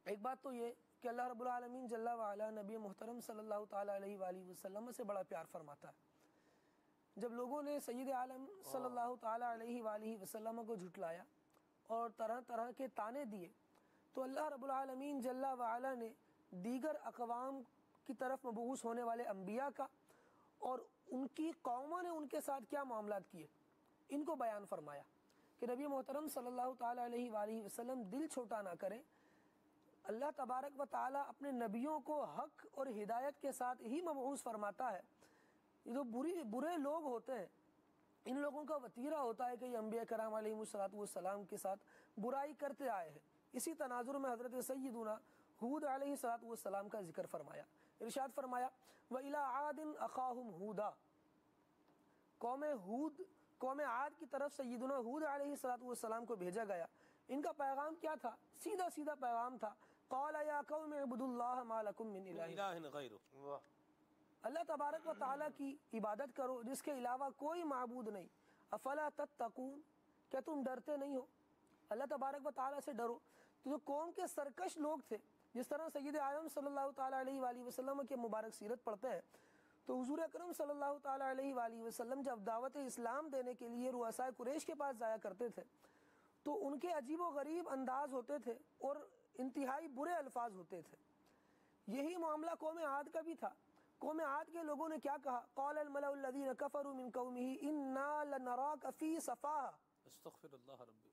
ایک بات تو یہ کہ اللہ رب العالمین جل وعلا نبی محترم صلی اللہ تعالیٰ علیہ وآلہ وسلم سے بڑا پیار فرماتا ہے. جب لوگوں نے سید عالم صلی اللہ تعالیٰ علیہ وآلہ وسلم کو جھٹلایا اور طرح طرح کے تانے دیے, تو اللہ رب العالمین جل وعلا نے دیگر اقوام کی طرف مبعوث ہونے والے انبیاء کا اور ان کی قوموں نے ان کے ساتھ کیا معاملات کیے ان کو بیان فرمایا کہ نبی محترم صلی اللہ تعالیٰ علیہ وآلہ وسلم دل چھوٹا نہ کریں. اللہ تبارک و تعالیٰ اپنے نبیوں کو حق اور ہدایت کے ساتھ ہی مبعوث فرماتا ہے. یہ جو برے لوگ ہوتے ہیں, ان لوگوں کا وتیرہ ہوتا ہے کہ یہ انبیاء کرام علیہ السلام کے ساتھ برائی کرتے آئے ہیں. اسی تناظر میں حضرت سیدنا ہود علیہ السلام کا ذکر فرمایا. ارشاد فرمایا وَإِلَىٰ عَادٍ أَخَاهُمْ هُودًا, قوم عاد کی طرف سیدنا ہود علیہ السلام کو بھیجا گیا. ان کا پیغام کیا تھا؟ سیدھا سیدھا پیغام تھا, قَالَ يَا قَوْمِ اعْبُدُوا اللَّهَ مَا لَكُم مِّنْ إِلَٰهٍ غیرہ. اللہ تبارک و تعالیٰ کی عبادت کرو جس کے علاوہ کوئی معبود نہیں. افلا تتقون, کیا تم ڈرتے نہیں ہو؟ اللہ تبارک و تعالیٰ سے ڈرو. تو جو قوم کے سرکش لوگ تھے, جس طرح سید عالم صلی اللہ تعالیٰ علیہ وآلہ وسلم کے مبارک سیرت پڑھتے ہیں, تو حضور اکرم صلی اللہ تعالیٰ علیہ وآلہ وسلم جب دعوت اسلام دینے کے لیے رؤساء قریش کے پاس جایا کرتے تھے تو ان کے عجیب و غریب انداز ہوتے تھے اور انتہائی برے الفاظ ہوتے تھے. یہی معاملہ قوم عاد کا بھی تھا. قوم عاد کے لوگوں نے کیا کہا؟ قال الملأ الذین کفروا من قومه انا لنراک فی صفاہ، استغفر اللہ ربی.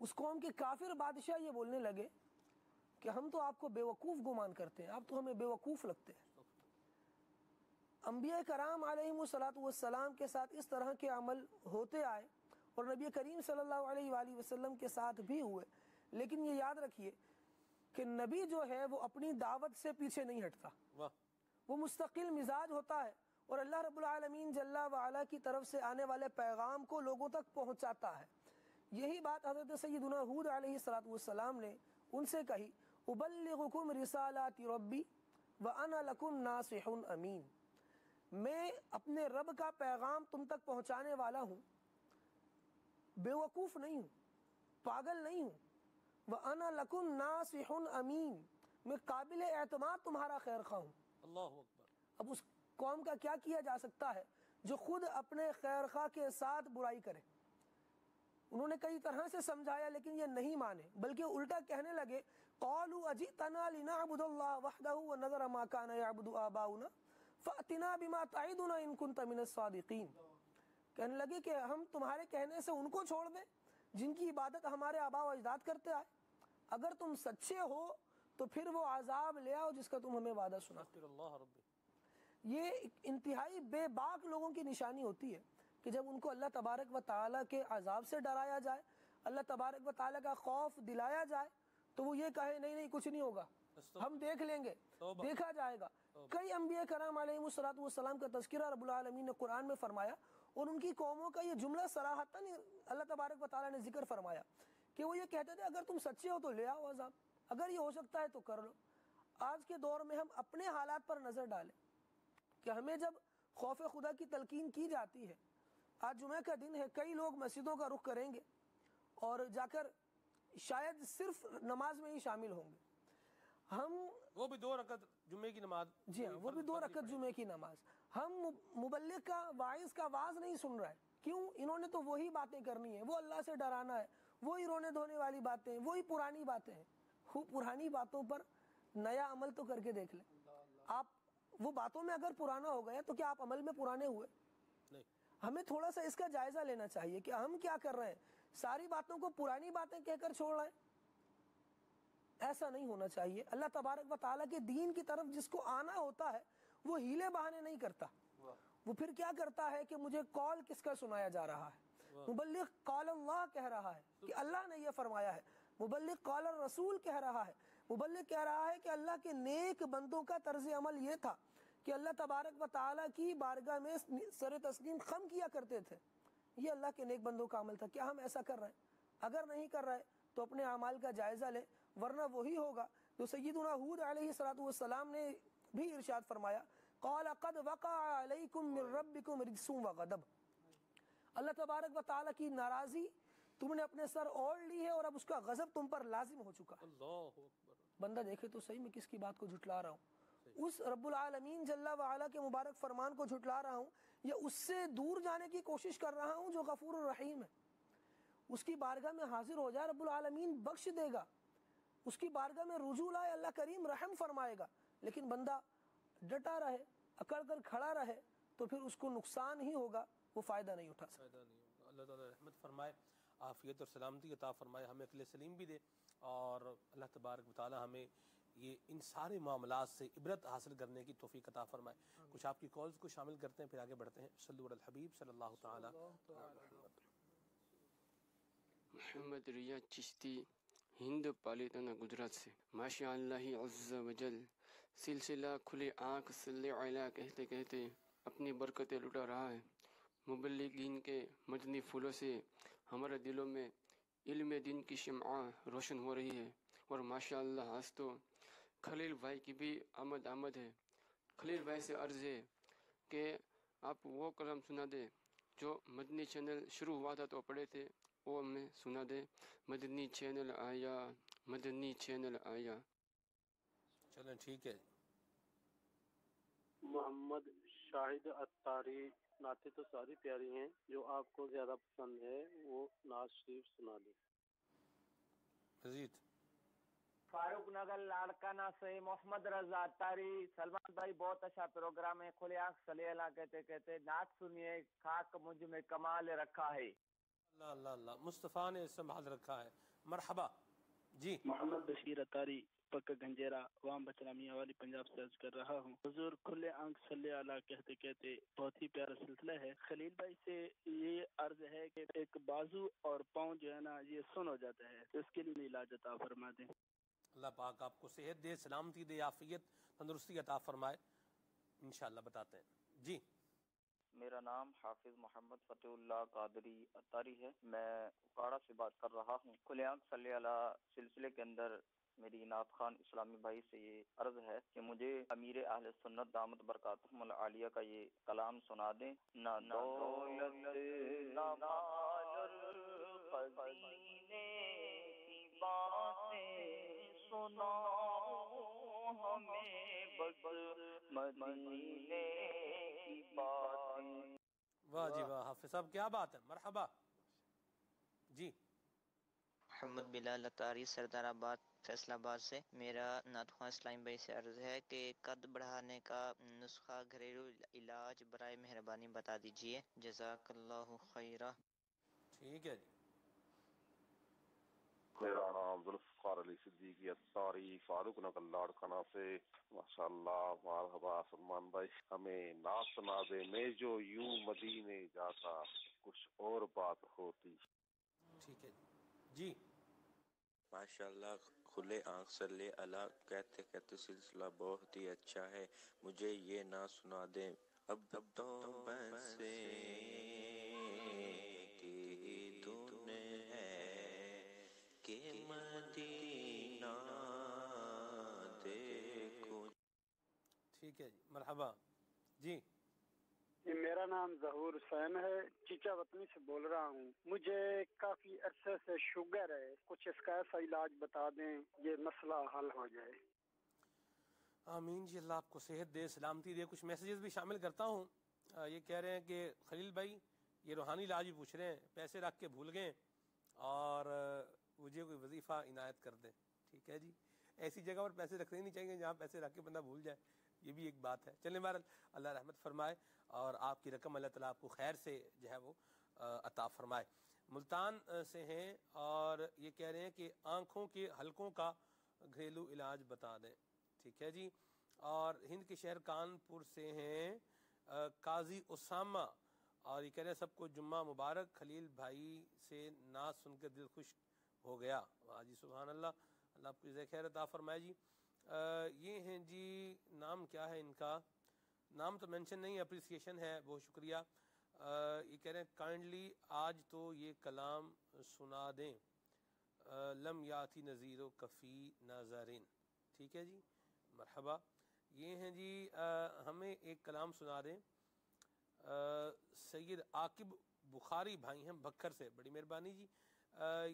اس قوم کے کافر بادشاہ یہ بولنے لگے کہ ہم تو آپ کو بے وقوف گمان کرتے ہیں، آپ تو ہمیں بے وقوف لگتے ہیں. انبیاء کرام علیہم السلام کے ساتھ اس طرح کے عمل ہوتے آئے اور نبی کریم صلی اللہ علیہ وآلہ وسلم کے ساتھ بھی ہوئے، لیکن یہ یاد رکھیے کہ نبی جو ہے وہ اپنی دعوت سے پیچھے نہیں ہٹتا، واہ. وہ مستقل مزاج ہوتا ہے اور اللہ رب العالمین جل وعلا کی طرف سے آنے والے پیغام کو لوگوں تک پہنچاتا ہے. یہی بات حضرت سیدنا ہود علیہ السلام نے ان سے کہی، ابلغکم رسالات ربی وانا لکم ناصح امین، میں اپنے رب کا پیغام تم تک پہنچانے والا ہوں، بے وقوف نہیں ہوں، پاگل نہیں ہوں. وَأَنَا لَكُمْ نَاصِحٌ أَمِينٌ، میں قابل اعتماد تمہارا خیر خواہ ہوں. اللہ اکبر. اب اس قوم کا کیا کیا جا سکتا ہے جو خود اپنے خیر خواہ کے ساتھ برائی کرے؟ انہوں نے کئی طرح سے سمجھایا لیکن یہ نہیں مانے، بلکہ الٹا کہنے لگے قَالُوا أَجِئْتَنَا لِنَعْبُدَ اللَّهَ وَحْدَهُ وَنَذَرَ مَا كَانَ يَعْبُدُ آبَاؤُنَا فَأْتِنَا بِمَا تَعِدُنَا إِن كُنتَ مِنَ الصَّادِقِينَ. کہنے لگے کہ ہم تمہارے کہنے سے ان کو چھوڑ دیں جن کی عبادت ہمارے آبا و اجداد کرتے آئے، اگر تم سچے ہو تو پھر وہ عذاب لے آؤ جس کا تم ہمیں وعدہ سنا. استغفر اللہ ربی. یہ ایک انتہائی بے باک لوگوں کی نشانی ہوتی ہے کہ جب ان کو اللہ تبارک و تعالیٰ کے عذاب سے ڈرایا جائے، اللہ تبارک و تعالیٰ کا خوف دلایا جائے تو وہ یہ کہے نہیں نہیں کچھ نہیں ہوگا، ہم دیکھ لیں گے، دیکھا جائے گا. کئی انبیاء کرام علیہ السلام کا تذکرہ رب العالمین نے قرآن میں فرمایا اور ان کی قوموں کا یہ جملہ صراحتاً اللہ تبارک و تعالیٰ نے ذکر فرمایا کہ وہ یہ کہتے تھے اگر تم سچے ہو تو لے آؤ عذاب، اگر یہ ہو سکتا ہے تو کر لو. آج کے دور میں ہم اپنے حالات پر نظر ڈالیں کہ ہمیں جب خوف خدا کی تلقین کی جاتی ہے، آج جمعہ کا دن ہے، کئی لوگ مسجدوں کا رخ کریں گے اور جا کر شاید صرف نماز میں ہی شامل ہوں گے. ہم وہ بھی 2 رکعت جمعے کی نماز. جی ہاں، وہ بھی 2 رکعت جمعے کی نماز. ہم مبلغ کا واعظ کا واز نہیں سن رہے. کیوں؟ انہوں نے تو وہی باتیں کرنی ہیں، وہ اللہ سے ڈرانا ہے، وہی رونے دھونے والی باتیں، وہی پرانی باتیں ہیں. وہ پرانی باتوں پر نیا عمل تو کر کے دیکھ لیں. آپ وہ باتوں میں اگر پرانا ہو گیا تو کیا آپ عمل میں پرانے ہوئے؟ نہیں. ہمیں تھوڑا سا اس کا جائزہ لینا چاہیے کہ ہم کیا کر رہے ہیں. ساری باتوں کو پرانی باتیں کہہ کر چھوڑ رہے ہیں، ایسا نہیں ہونا چاہیے. اللہ تبارک و تعالیٰ کے دین کی طرف جس کو آنا ہوتا ہے وہ ہیلے بہانے نہیں کرتا. وہ پھر کیا کرتا ہے کہ مجھے قول کس کا سنایا جا رہا ہے؟ مبلغ قول اللہ کہہ رہا ہے کہ اللہ نے یہ فرمایا ہے. مبلغ قول الرسول کہہ رہا ہے. مبلغ کہہ رہا ہے کہ اللہ کے نیک بندوں کا طرز عمل یہ تھا کہ اللہ تبارک و تعالیٰ کی بارگاہ میں سر تسلیم خم کیا کرتے تھے. یہ اللہ کے نیک بندوں کا عمل تھا. کیا ہم ایسا کر رہے ہیں؟ اگر نہیں کر رہے تو اپنے اعمال کا جائزہ لیں، ورنہ وہی ہوگا جو سیدنا ہود علیہ السلام نے بھی ارشاد فرمایا، قال قد وقع علیکم من ربکم رجس وغضب. اللہ تبارک و تعالیٰ کی ناراضی تم نے اپنے سر اوڑھ لی ہے اور اب اس کا غضب تم پر لازم ہو چکا ہے. اللہ اکبر. بندہ دیکھے تو صحیح میں کس کی بات کو جھٹلا رہا ہوں؟ اس رب العالمین جل وعلا کے مبارک فرمان کو جھٹلا رہا ہوں یا اس سے دور جانے کی کوشش کر رہا ہوں جو غفور الرحیم ہے؟ اس کی بارگاہ میں حاضر ہو جائے، رب العالمین بخش دے گا. اس کی بارگاہ میں رجوع لائے، اللہ کریم رحم فرمائے گا. لیکن بندہ ڈٹا رہے، اکڑ کر کھڑا رہے تو پھر اس کو نقصان ہی ہوگا، وہ فائدہ نہیں اٹھا سکتا. فائدہ نہیں ہوگا. اللہ تعالیٰ رحمت فرمائے، عافیت اور سلامتی عطا فرمائے، ہمیں عقل سلیم بھی دے، اور اللہ تبارک و تعالیٰ ہمیں یہ ان سارے معاملات سے عبرت حاصل کرنے کی توفیق عطا فرمائے. کچھ آپ کی کالز کو شامل کرتے ہیں پھر آگے بڑھتے ہیں. صلو علی الحبیب صلی اللہ تعالیٰ. محمد ریا چشتی، ہند پالیتانہ، گجرات سے. ماشاء اللہ عز وجل سلسلہ کھلے آنکھ صلی علیہ کہتے کہتے اپنی برکتیں لٹا رہا ہے. مبلغین کے مدنی پھولوں سے ہمارے دلوں میں علم دین کی شمع روشن ہو رہی ہے. اور ماشاء اللہ آج تو خلیل بھائی کی بھی آمد ہے. خلیل بھائی سے عرض ہے کہ آپ وہ کلام سنا دیں جو مدنی چینل شروع ہوا تھا تو پڑھے تھے، وہ ہمیں سنا دے. مدنی چینل آیا، مدنی چینل آیا. چلیں ٹھیک ہے. محمد شاہد اتاری، نعتیں تو ساری پیاری ہیں، جو آپ کو زیادہ پسند ہے وہ نعت شریف سنا دیں. مزید فاروق نگر لاڑکانہ سے محمد رضا اتاری. سلمان بھائی بہت اچھا پروگرام ہے. کھلے آنکھ صلی اللہ کہتے کہتے نعت سنیے. خاک مجھ میں کمال رکھا ہے. اللہ اللہ اللہ. مصطفیٰ نے سنبھال رکھا ہے. مرحبا جی. محمد بشیر اتاری پکا گنجیرا وام بچنا میاں والی پنجاب سے عرض کر رہا ہوں. حضور کھلے آنکھ صلی اللہ کہتے کہتے بہت ہی پیارا سلسلہ ہے. خلیل بھائی سے یہ عرض ہے کہ ایک بازو اور پاؤں جو ہے نا یہ سن ہو جاتا ہے, تو اس کے لیے علاج عطا فرما دیں. اللہ پاک آپ کو صحت دے, سلامتی دے, عافیت تندرستی عطا فرمائے. انشاءاللہ بتاتے ہیں جی. میرا نام حافظ محمد فتح اللہ قادری اتاری ہے. میں اکاڑا سے بات کر رہا ہوں. کھلے آنکھ صلی اللہ سلسلے کے اندر میری نعت خان اسلامی بھائی سے یہ عرض ہے کہ مجھے امیر اہل سنت دامت برکاتہم العالیہ کا یہ کلام سنا دیں. نہ دولت نہ مال قزینے کی باتیں سناؤ ہمیں, بس مدینے کی باتیں. واہ جی واہ حافظ صاحب, کیا بات ہے. مرحبا جی. محمد بلال اتاری سردار آباد فیصل آباد سے. میرا نعت خواں اسلام بھائی سے عرض ہے کہ قد بڑھانے کا نسخہ گھریلو علاج برائے مہربانی بتا دیجیے. جزاک اللہ خیرہ. ٹھیک ہے جی. میرا نام ذوالفقار علی صدیقی اتاری فاروق نگر لاڑکانہ سے. ماشاءاللہ مرحبا سلمان بھائی, ہمیں نعت سنا دے. میں جو یوں مدینے جاتا کچھ اور بات ہوتی. ٹھیک ہے جی. ماشاءاللہ کھلے آنکھ صلی اللہ کہتے کہتے سلسلہ بہت ہی اچھا ہے. مجھے یہ نہ سنا دیں. اب تو بسے کی دھن ہے کہ مدینہ دیکھو. ٹھیک ہے جی. مرحبا جی. میرا نام ظہور حسین ہے, چیچا وطنی سے بول رہا ہوں. مجھے کافی عرصے سے شوگر ہے, کچھ اس کا ایسا علاج بتا دیں یہ مسئلہ حل ہو جائے. آمین جی. اللہ آپ کو صحت دے, سلامتی دے. کچھ میسیجز بھی شامل کرتا ہوں. یہ کہہ رہے ہیں کہ خلیل بھائی یہ روحانی علاج بھی پوچھ رہے ہیں, پیسے رکھ کے بھول گئے اور مجھے کوئی وظیفہ عنایت کر دیں. ٹھیک ہے جی. ایسی جگہ پر پیسے رکھنے نہیں چاہیے جہاں پیسے رکھ کے بندہ بھول جائے. یہ بھی ایک بات ہے. چلیں بہرحال اللہ رحمت فرمائے اور آپ کی رقم اللہ تعالیٰ آپ کو خیر سے جو ہے وہ عطا فرمائے. ملتان سے ہیں اور یہ کہہ رہے ہیں کہ آنکھوں کے حلقوں کا گھریلو علاج بتا دیں. ٹھیک ہے جی. اور ہند کے شہر کانپور سے ہیں قاضی اسامہ اور یہ کہہ رہے ہیں سب کو جمعہ مبارک. خلیل بھائی سے نعت سن کے دل خوش ہو گیا. واہ جی سبحان اللہ. اللہ آپ کو جزائے خیر عطا فرمائے جی. یہ ہیں جی, نام کیا ہے ان کا, نام تو مینشن نہیں, اپریسیشن ہے, بہت شکریہ. یہ کہہ رہے ہیں کائنڈلی آج تو یہ کلام سنا دیں, لم یاتی نذیر و کفی ناظرین. ٹھیک ہے جی. مرحبا. یہ ہیں جی ہمیں ایک کلام سنا دیں. سید عاقب بخاری بھائی ہیں بکھر سے, بڑی مہربانی جی.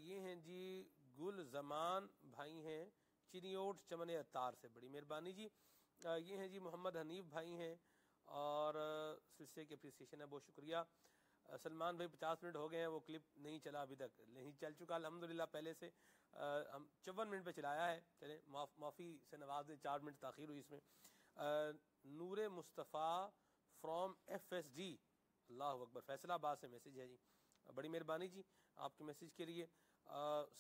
یہ ہیں جی گل زمان بھائی ہیں چنیوٹ چمن اتار سے, بڑی مہربانی جی. یہ ہیں جی محمد حنیف بھائی ہیں اور سلسلے کی اپریسیشن ہے, بہت شکریہ. سلمان بھائی 50 منٹ ہو گئے ہیں, وہ کلپ نہیں چلا ابھی تک, نہیں چل چکا الحمدللہ. پہلے سے ہم 54 منٹ پہ چلایا ہے. چلیں معافی سے نواز دیں, 4 منٹ تاخیر ہوئی اس میں. نور مصطفیٰ فرام FSD, اللہ اکبر, فیصل آباد سے میسیج ہے جی, بڑی مہربانی جی آپ کے میسیج کے لیے.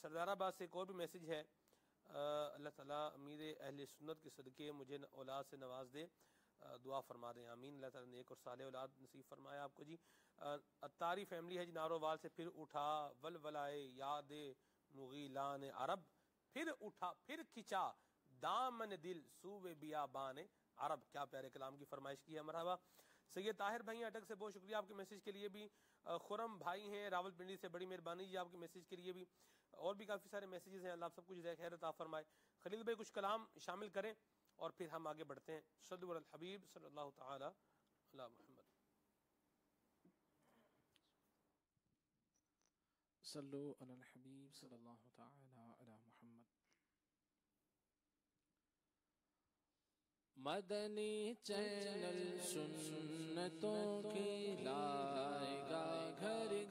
سردار آباد سے ایک اور بھی میسیج ہے. اللہ تعالیٰ امیر اہل سنت کے صدقے مجھے اولاد سے نواز دے, دعا فرما دیں. آمین. اللہ تعالیٰ نیک اور صالح اولاد نصیب فرمایا آپ کو جی. اتاری فیملی ہے جی نارووال سے. پھر اٹھا ولولائے یاد مغیلان عرب, پھر اٹھا پھر کھچا دامن دل سوئے بیابان عرب. کیا پیارے کلام کی فرمائش کی ہے. مرحبا. سید طاہر بھائی ہیں اٹک سے, بہت شکریہ آپ کے میسیج کے لیے بھی. خرم بھائی ہیں راول پنڈی سے, بڑی مہربانی جی آپ کے میسیج کے لیے بھی. اور بھی کافی سارے میسیجز ہیں, اللہ آپ سب کچھ خیر عطا فرمائے. خلیل بھائی کچھ کلام شامل کریں اور پھر ہم آگے بڑھتے ہیں. صلو علی الحبیب صلی اللہ تعالی علی محمد. صلو علی الحبیب صلی اللہ تعالی علی محمد. مدنی چینل سنتوں کی لائے گا گھر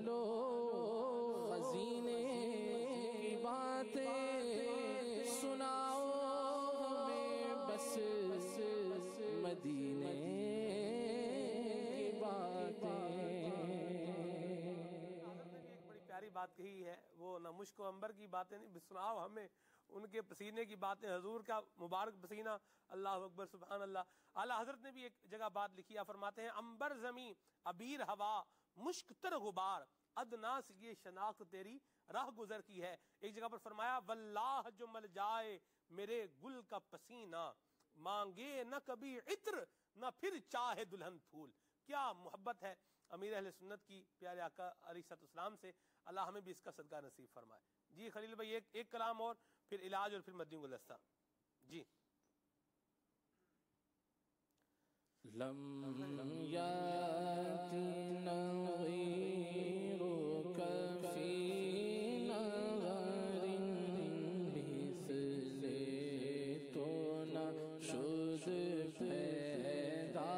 لو خزینے کی باتیں سناؤ ہمیں بس مدینے کی باتیں. ایک بڑی پیاری بات کہی ہے، وہ نہ مشک و عنبر کی باتیں نہیں، سناؤ ہمیں ان کے پسینے کی باتیں، حضور کا مبارک پسینہ. اللہ اکبر سبحان اللہ. اعلیٰ حضرت نے بھی ایک جگہ بات لکھی ہے، فرماتے ہیں عنبر زمیں عبیر ہوا مشک تر غبار ادنا سے یہ شناخت تیری راہ گزر کی ہے. ایک جگہ پر فرمایا واللہ جو مل جائے میرے گل کا پسینہ مانگے نہ کبھی عطر نہ پھر چاہے دلہن پھول. کیا محبت ہے امیر اہل سنت کی پیارے آقا علیہ السلام سے. اللہ ہمیں بھی اس کا صدقہ نصیب فرمائے. جی خلیل بھائی ایک کلام اور پھر علاج اور پھر مدنی گلدستہ. جی لم یاتی نغیرک فی نغر مثل تو نہ شد پیدا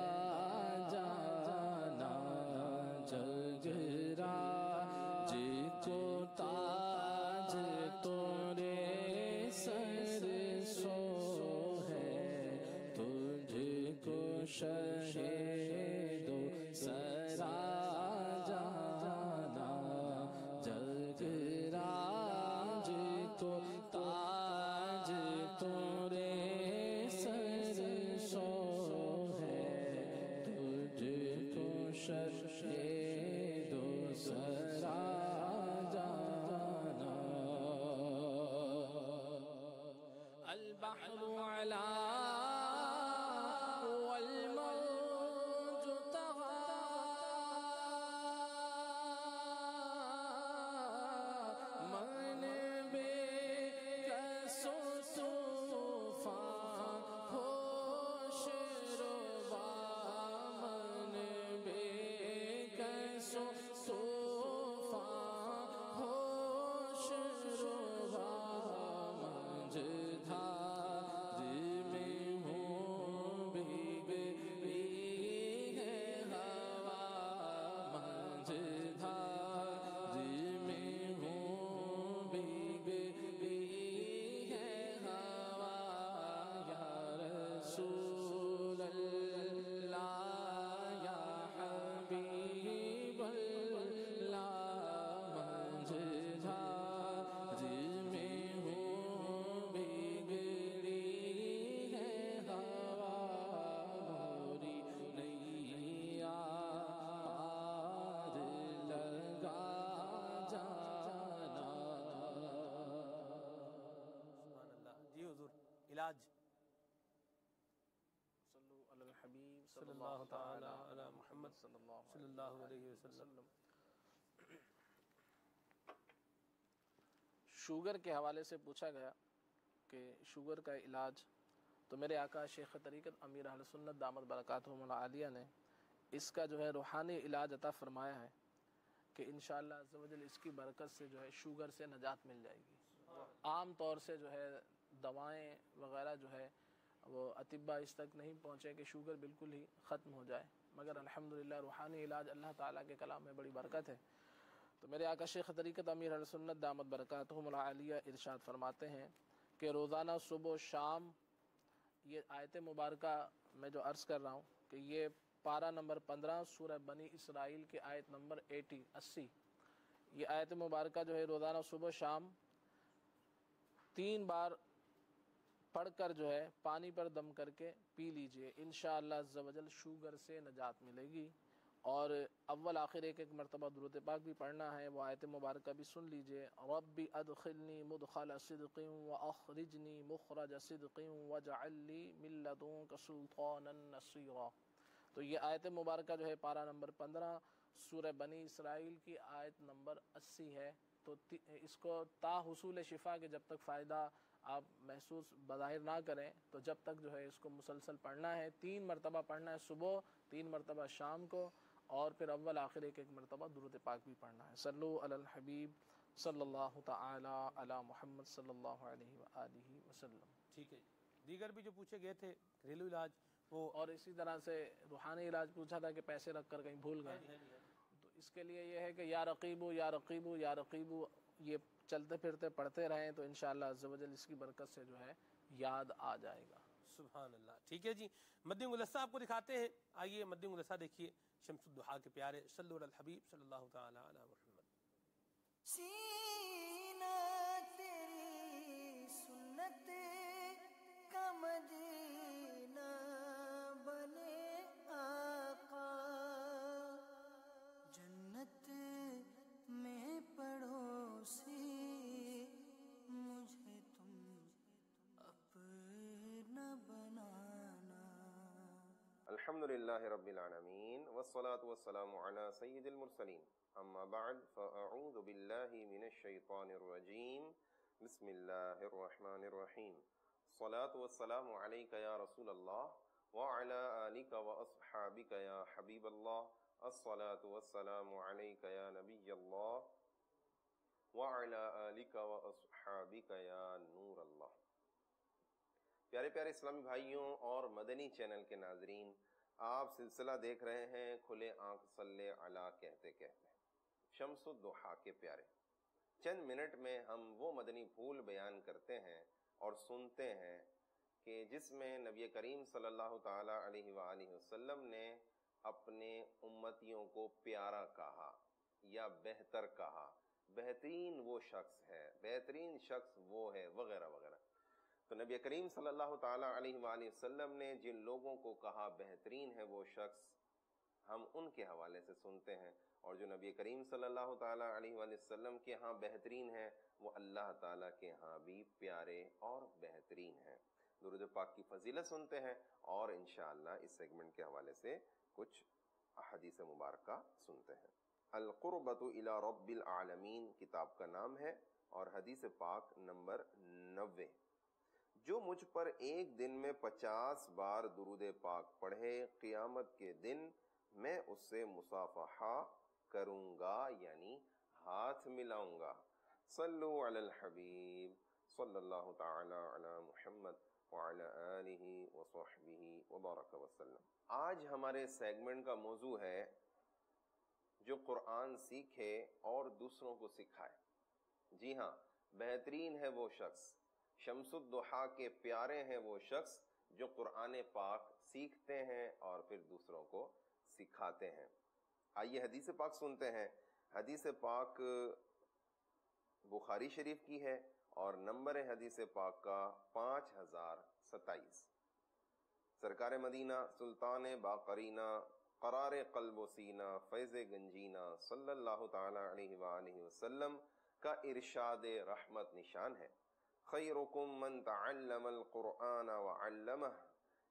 جانا جگرا جس کو تاج تورے سر سو ہے تجھ کو شہید و سرا جانا جگرا جس کو تاج تورے سر سو ہے تجھ کو شہید و سرا جانا. البحر علا والموج طغى من بك طوفان ہوش ربا من بك طوفان ہوش ربا منجدھا علاج. صلو علی الحبیب صلی اللہ تعالی علی محمد صلی اللہ علیہ وسلم. شوگر کے حوالے سے پوچھا گیا کہ شوگر کا علاج، تو میرے آقا شیخ طریقت امیر اہل سنت دامت برکاتہم العالیہ نے اس کا جو ہے روحانی علاج عطا فرمایا ہے کہ انشاءاللہ عز و جل اس کی برکت سے جو ہے شوگر سے نجات مل جائے گی. عام طور سے جو ہے دوائیں وغیرہ جو ہے وہ اطباء اس تک نہیں پہنچے کہ شوگر بالکل ہی ختم ہو جائے، مگر الحمدللہ روحانی علاج اللہ تعالیٰ کے کلام میں بڑی برکت ہے. تو میرے آقا شیخ طریقت امیر اہل سنت دامت برکاتہم العالیہ ارشاد فرماتے ہیں کہ روزانہ صبح و شام، یہ آیت مبارکہ میں جو عرض کر رہا ہوں کہ یہ پارہ نمبر 15 سورہ بنی اسرائیل کی آیت نمبر 80، یہ آیت مبارکہ جو ہے روزانہ صبح و شام 3 بار پڑھ کر جو ہے پانی پر دم کر کے پی لیجئے، انشاءاللہ عز و جل شوگر سے نجات ملے گی. اور اول آخر ایک مرتبہ درود پاک بھی پڑھنا ہے، وہ آیت مبارکہ بھی سن لیجئے. رب ادخلنی مدخل صدق واخرجنی مخرج صدق واجعل لی من لدنک سلطانا نصیرا. تو یہ آیت مبارکہ جو ہے پارہ نمبر 15 سورہ بنی اسرائیل کی آیت نمبر 80 ہے. تو اس کو تا حصول شفا کے جب تک فائدہ آپ محسوس بظاہر نہ کریں تو جب تک جو ہے اس کو مسلسل پڑھنا ہے. 3 مرتبہ پڑھنا ہے صبح، 3 مرتبہ شام کو، اور پھر اول آخر ایک مرتبہ درود پاک بھی پڑھنا ہے. صلو علی الحبیب صلی اللہ تعالی علی محمد صلی اللہ علیہ وآلہ وسلم. ٹھیک ہے. دیگر بھی جو پوچھے گئے تھے گھریلو علاج وہ، اور اسی طرح سے روحانی علاج پوچھا تھا کہ پیسے رکھ کر کہیں بھول گئے، تو اس کے لیے یہ ہے کہ یا رقیبو یا رقیبو یا رقیبو یہ چلتے پھرتے پڑھتے رہیں تو انشاءاللہ عز و جل اس کی برکت سے جو ہے یاد آ جائے گا. سبحان اللہ. ٹھیک ہے جی, مدنی گلدستہ آپ کو دکھاتے ہیں. آئیے مدنی گلدستہ دیکھیے شمس الضحیٰ کے پیارے. صلو علی الحبیب صلی اللہ تعالی علی محمد. سینہ تیری سنت کا مدینہ بنے آقا, جنت میں پڑوسی مجھے تم اپنا بنانا. الحمدللہ رب العالمین والصلاة والسلام علی سید المرسلین. اما بعد فاعوذ باللہ من الشیطان الرجیم. بسم اللہ الرحمن الرحیم. الصلاة والسلام علیک یا رسول اللہ وعلی آلک واصحابک یا حبیب اللہ. الصلاة والسلام علیک یا نبی اللہ وعلی آلک واصحابک یا نور اللہ. پیارے پیارے اسلامی بھائیوں اور مدنی چینل کے ناظرین, آپ سلسلہ دیکھ رہے ہیں کھلے آنکھ صلی علی کہتے کہتے شمس الضحیٰ کے پیارے. چند منٹ میں ہم وہ مدنی پھول بیان کرتے ہیں اور سنتے ہیں کہ جس میں نبی کریم صلی اللہ تعالی علیہ وآلہ وسلم نے اپنے امتیوں کو پیارا کہا یا بہتر کہا, بہترین وہ شخص ہے, بہترین شخص وہ ہے, وغیرہ وغیرہ. تو نبی کریم صلی اللہ تعالی علیہ وآلہ وسلم نے جن لوگوں کو کہا بہترین ہے وہ شخص, ہم ان کے حوالے سے سنتے ہیں. اور جو نبی کریم صلی اللہ تعالی علیہ وآلہ وسلم کے ہاں بہترین ہیں وہ اللہ تعالیٰ کے ہاں بھی پیارے اور بہترین ہیں. درود پاک کی فضیلت سنتے ہیں اور انشاءاللہ اس سیگمنٹ کے حوالے سے کچھ احادیث مبارکہ سنتے ہیں. القربۃ الی رب العالمین کتاب کا نام ہے اور حدیث پاک نمبر 90. جو مجھ پر ایک دن میں 50 بار درود پاک پڑھے قیامت کے دن میں اس سے مصافحہ کروں گا, یعنی ہاتھ ملاؤں گا. صلو علی الحبیب صلی اللہ تعالی علی محمد وعلی آلہ وصحبہ وبارک وسلم. آج ہمارے سیگمنٹ کا موضوع ہے جو قرآن سیکھے اور دوسروں کو سکھائے. جی ہاں, بہترین ہے وہ شخص, شمس الضحیٰ کے پیارے ہیں وہ شخص جو قرآن پاک سیکھتے ہیں اور پھر دوسروں کو سکھاتے ہیں. آئیے حدیث پاک سنتے ہیں. حدیث پاک بخاری شریف کی ہے اور نمبر حدیث پاک کا 5027. سرکار مدینہ سلطان باقرینہ قرار قلب و سینہ فیض گنجینہ صلی اللہ تعالی علیہ وآلہ وسلم کا ارشاد رحمت نشان ہے. خیرکم من تعلم القرآن وعلمہ,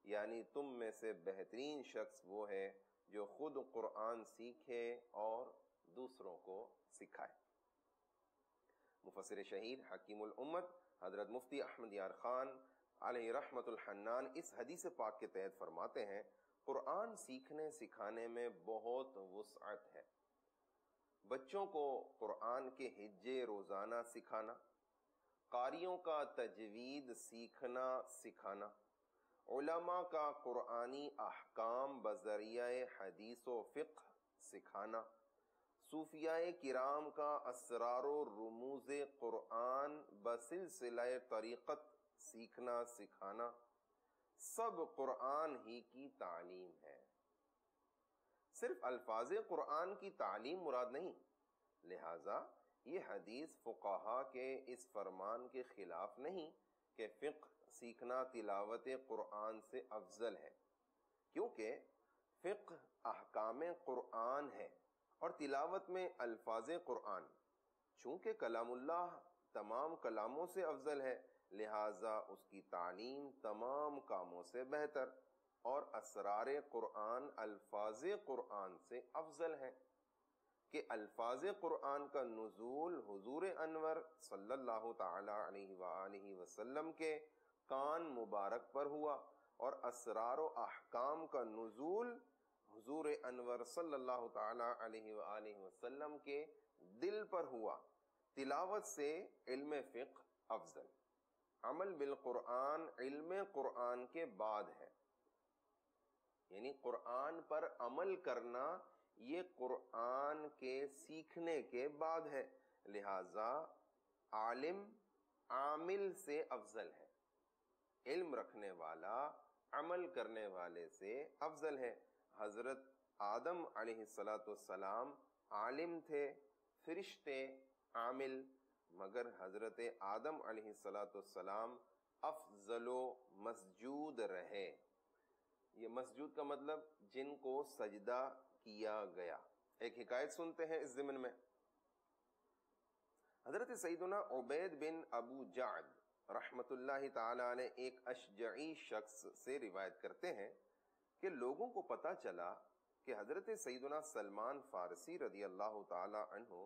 یعنی تم میں سے بہترین شخص وہ ہے جو خود قرآن سیکھے اور دوسروں کو سکھائے. مفسر شہید حکیم الامت حضرت مفتی احمد یار خان علیہ رحمت الحنان اس حدیث پاک کے تحت فرماتے ہیں قرآن سیکھنے سکھانے میں بہت وسعت ہے. بچوں کو قرآن کے ہجے روزانہ سکھانا, قاریوں کا تجوید سیکھنا سکھانا, علماء کا قرآنی احکام بذریعہ حدیث و فقہ سکھانا, صوفیاء کرام کا اسرار و رموز قرآن بسلسلہ طریقت سیکھنا سکھانا, سب قرآن ہی کی تعلیم ہے. صرف الفاظ قرآن کی تعلیم مراد نہیں, لہذا یہ حدیث فقہا کے اس فرمان کے خلاف نہیں کہ فقہ سیکھنا تلاوت قرآن سے افضل ہے, کیونکہ فقہ احکام قرآن ہے اور تلاوت میں الفاظ قرآن. چونکہ کلام اللہ تمام کلاموں سے افضل ہے لہٰذا اس کی تعلیم تمام کاموں سے بہتر, اور اسرار قرآن الفاظ قرآن سے افضل ہے کہ الفاظ قرآن کا نزول حضور انور صلی اللہ تعالی علیہ وآلہ وسلم کے کان مبارک پر ہوا اور اسرار و احکام کا نزول حضور انور صلی اللہ تعالی علیہ وآلہ وسلم کے دل پر ہوا. تلاوت سے علم فقہ افضل, عمل بالقرآن علم قرآن کے بعد ہے, یعنی قرآن پر عمل کرنا یہ قرآن سیکھنے کے بعد ہے، لہذا عالم عامل سے افضل ہے، علم رکھنے والا عمل کرنے والے سے افضل ہے۔ حضرت آدم علیہ السلام عالم تھے، فرشتے عامل، مگر حضرت آدم علیہ السلام افضل و مسجود رہے۔ یہ مسجود کا مطلب جن کو سجدہ کیا گیا۔ ایک حکایت سنتے ہیں اس ضمن میں۔ حضرت سیدنا عبید بن ابو جعد رحمت اللہ تعالی علیہ ایک اشجعی شخص سے روایت کرتے ہیں کہ لوگوں کو پتہ چلا کہ حضرت سیدنا سلمان فارسی رضی اللہ تعالی عنہ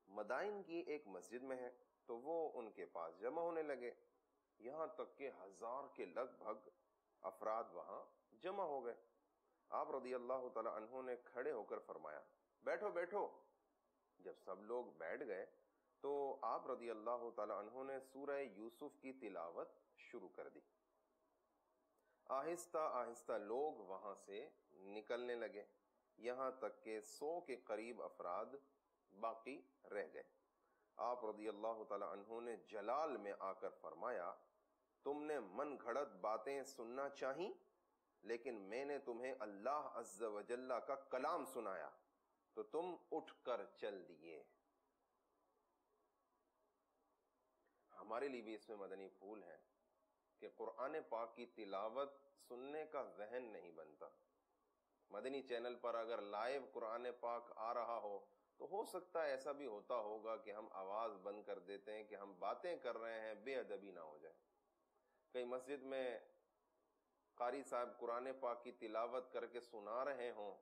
مدائن کی ایک مسجد میں ہے، تو وہ ان کے پاس جمع ہونے لگے، یہاں تک کہ 1000 کے لگ بھگ افراد وہاں جمع ہو گئے۔ آپ رضی اللہ تعالی عنہ نے کھڑے ہو کر فرمایا بیٹھو بیٹھو۔ جب سب لوگ بیٹھ گئے تو آپ رضی اللہ تعالی عنہ نے سورہ یوسف کی تلاوت شروع کر دی۔ آہستہ آہستہ لوگ وہاں سے نکلنے لگے، یہاں تک کہ 100 کے قریب افراد باقی رہ گئے۔ آپ رضی اللہ تعالی عنہ نے جلال میں آ کر فرمایا تم نے من گھڑت باتیں سننا چاہیں، لیکن میں نے تمہیں اللہ عز و جل کا کلام سنایا تو تم اٹھ کر چل دیے۔ ہمارے لیے بھی اس میں مدنی پھول ہے کہ قرآن پاک کی تلاوت سننے کا ذہن نہیں بنتا۔ مدنی چینل پر اگر لائیو قرآن پاک آ رہا ہو تو سکتا ہے ایسا بھی ہوتا ہوگا کہ ہم آواز بند کر دیتے ہیں کہ ہم باتیں کر رہے ہیں، بے ادبی نہ ہو جائے۔ کئی مسجد میں قاری صاحب قرآن پاک کی تلاوت کر کے سنا رہے ہوں،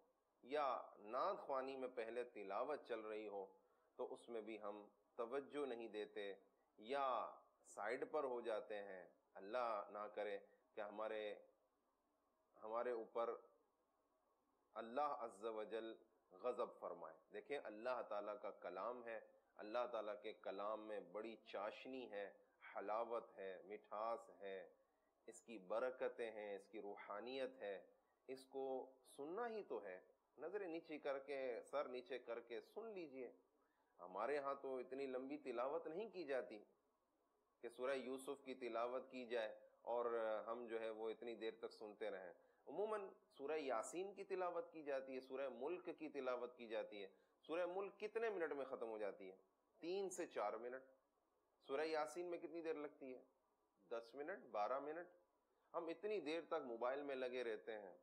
یا نعت خوانی میں پہلے تلاوت چل رہی ہو تو اس میں بھی ہم توجہ نہیں دیتے یا سائیڈ پر ہو جاتے ہیں۔ اللہ نہ کرے کہ ہمارے اوپر اللہ عز و جل غضب فرمائے۔ دیکھیں اللہ تعالیٰ کا کلام ہے، اللہ تعالیٰ کے کلام میں بڑی چاشنی ہے، حلاوت ہے، مٹھاس ہے، اس کی برکتیں ہیں، اس کی روحانیت ہے، اس کو سننا ہی تو ہے۔ نظر نیچی کر کے، سر نیچے کر کے سن لیجئے۔ ہمارے ہاں تو اتنی لمبی تلاوت نہیں کی جاتی کہ سورہ یوسف کی تلاوت کی جائے اور ہم جو ہے وہ اتنی دیر تک سنتے رہیں۔ عموماً سورہ یاسین کی تلاوت کی جاتی ہے، سورہ ملک کی تلاوت کی جاتی ہے۔ سورہ ملک کتنے منٹ میں ختم ہو جاتی ہے؟ 3 سے 4 منٹ۔ سورہ یاسین میں کتنی دیر لگتی ہے؟ 10 منٹ، 12 منٹ۔ ہم اتنی دیر تک موبائل میں لگے رہتے ہیں،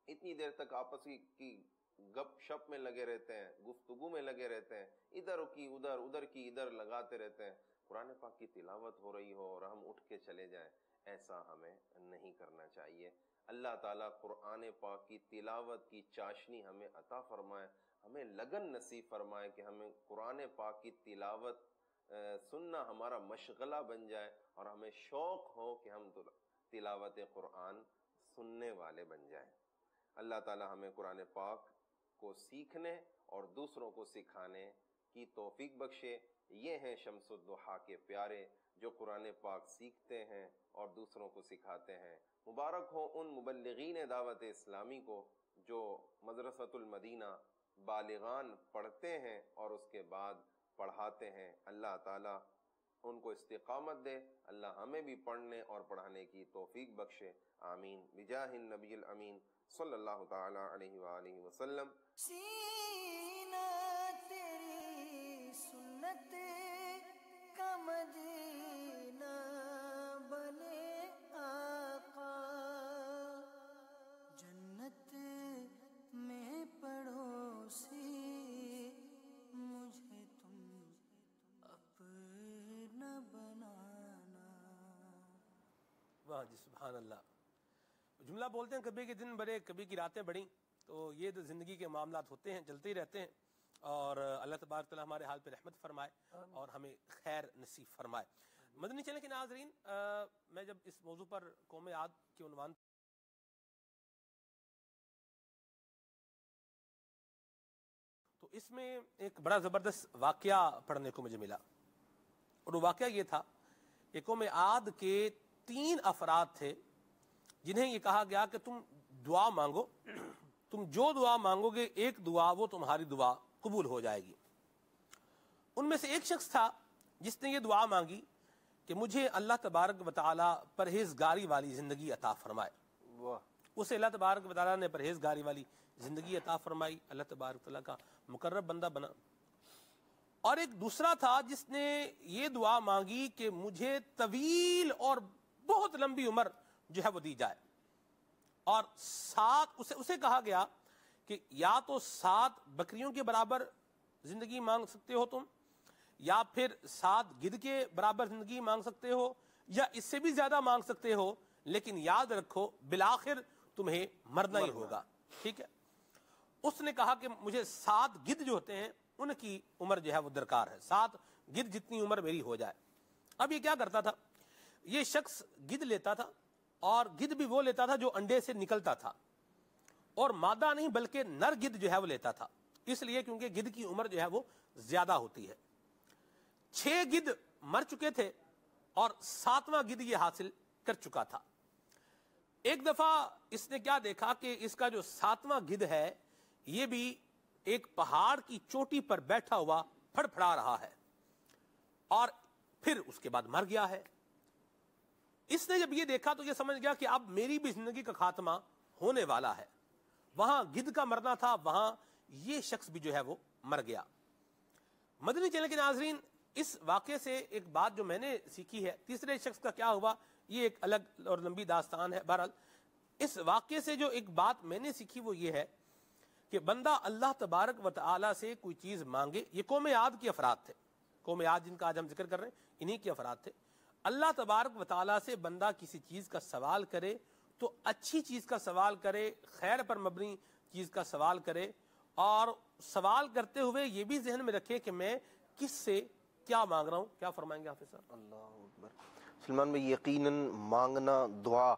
اتنی دیر تک آپس کی گپ شپ میں لگے رہتے ہیں، گفتگو میں لگے رہتے ہیں، ادھر کی ادھر، ادھر کی ادھر لگاتے رہتے ہیں۔ قرآن پاک کی تلاوت ہو رہی ہو اور ہم اٹھ کے چلے جائیں، ایسا ہمیں نہیں کرنا چاہیے۔ اللہ تعالیٰ قرآن پاک کی تلاوت کی چاشنی ہمیں عطا فرمائے، ہمیں لگن نصیب فرمائے کہ ہمیں قرآن پاک کی تلاوت سننا ہمارا مشغلہ بن جائے اور ہمیں شوق ہو کہ ہم تلاوت قرآن سننے والے بن جائیں۔ اللہ تعالیٰ ہمیں قرآن پاک کو سیکھنے اور دوسروں کو سکھانے کی توفیق بخشے۔ یہ ہیں شمس الضحیٰ کے پیارے جو قرآن پاک سیکھتے ہیں اور دوسروں کو سکھاتے ہیں۔ مبارک ہو ان مبلغین دعوت اسلامی کو جو مدرسۃ المدینہ بالغان پڑھتے ہیں اور اس کے بعد پڑھاتے ہیں۔ اللہ تعالیٰ ان کو استقامت دے، اللہ ہمیں بھی پڑھنے اور پڑھانے کی توفیق بخشے، آمین بجاہ النبی الامین صلی اللہ تعالی علیہ وآلہ وسلم۔ سینہ تیری سنت کا مدینہ بنے آقا، جنت میں پڑوسی مجھے تم اپنا بنانا۔ واہ جی سبحان اللہ۔ جملہ بولتے ہیں کبھی کے دن بڑے کبھی کی راتیں بڑی، تو یہ تو زندگی کے معاملات ہوتے ہیں، چلتے ہی رہتے ہیں، اور اللہ تبارک تعالیٰ ہمارے حال پہ رحمت فرمائے اور ہمیں خیر نصیب فرمائے۔ مدنی چینل کے ناظرین، میں جب اس موضوع پر قوم عاد کے عنوان تو اس میں ایک بڑا زبردست واقعہ پڑھنے کو مجھے ملا، اور وہ واقعہ یہ تھا کہ قوم عاد کے 3 افراد تھے جنہیں یہ کہا گیا کہ تم دعا مانگو، تم جو دعا مانگو گے ایک دعا وہ تمہاری دعا قبول ہو جائے گی۔ ان میں سے ایک شخص تھا جس نے یہ دعا مانگی کہ مجھے اللہ تبارک و تعالی پرہیزگاری والی زندگی عطا فرمائے. اسے اللہ تبارک و تعالی نے پرہیزگاری والی زندگی عطا فرمائی, اللہ تبارک و تعالی کا مقرب بندہ بنا. اور ایک دوسرا تھا جس نے یہ دعا مانگی کہ مجھے طویل اور بہت لمبی عمر جو ہے وہ دی جائے, اور اسے کہا گیا کہ یا تو 7 بکریوں کے برابر زندگی مانگ سکتے ہو تم, یا پھر 7 گدھ کے برابر زندگی مانگ سکتے ہو, یا اس سے بھی زیادہ مانگ سکتے ہو, لیکن یاد رکھو بالآخر تمہیں مرنا ہی ہوگا. ٹھیک ہے. اس نے کہا کہ مجھے 7 گدھ جو ہوتے ہیں ان کی عمر جو ہے وہ درکار ہے, 7 گدھ جتنی عمر میری ہو جائے. اب یہ کیا کرتا تھا, یہ شخص گدھ لیتا تھا, اور گدھ بھی وہ لیتا تھا جو انڈے سے نکلتا تھا, اور مادہ نہیں بلکہ نر گدھ جو ہے وہ لیتا تھا, اس لیے کیونکہ گدھ کی عمر جو ہے وہ زیادہ ہوتی ہے. 6 گدھ مر چکے تھے اور 7واں گدھ یہ حاصل کر چکا تھا. ایک دفعہ اس نے کیا دیکھا کہ اس کا جو 7واں گدھ ہے یہ بھی ایک پہاڑ کی چوٹی پر بیٹھا ہوا پھڑ پھڑا رہا ہے, اور پھر اس کے بعد مر گیا ہے. اس نے جب یہ دیکھا تو یہ سمجھ گیا کہ اب میری بھی زندگی کا خاتمہ ہونے والا ہے. وہاں گدھ کا مرنا تھا, وہاں یہ شخص بھی جو ہے وہ مر گیا. مدنی چینل کے ناظرین, اس واقعے سے ایک بات جو میں نے سیکھی ہے, تیسرے شخص کا کیا ہوا یہ ایک الگ اور لمبی داستان ہے. بہرحال اس واقعے سے جو ایک بات میں نے سیکھی وہ یہ ہے کہ بندہ اللہ تبارک و تعالی سے کوئی چیز مانگے. یہ قوم عاد کے افراد تھے, قوم عاد جن کا آج ہم ذکر کر رہے ہیں انہی کے افراد تھے. اللہ تبارک و تعالی سے بندہ کسی چیز کا سوال کرے تو اچھی چیز کا سوال کرے, خیر پر مبنی چیز کا سوال کرے, اور سوال کرتے ہوئے یہ بھی ذہن میں رکھے کہ میں کس سے کیا مانگ رہا ہوں. کیا فرمائیں گے حافظ صاحب؟ اللہ اکبر. سلمان میں یقیناً مانگنا دعا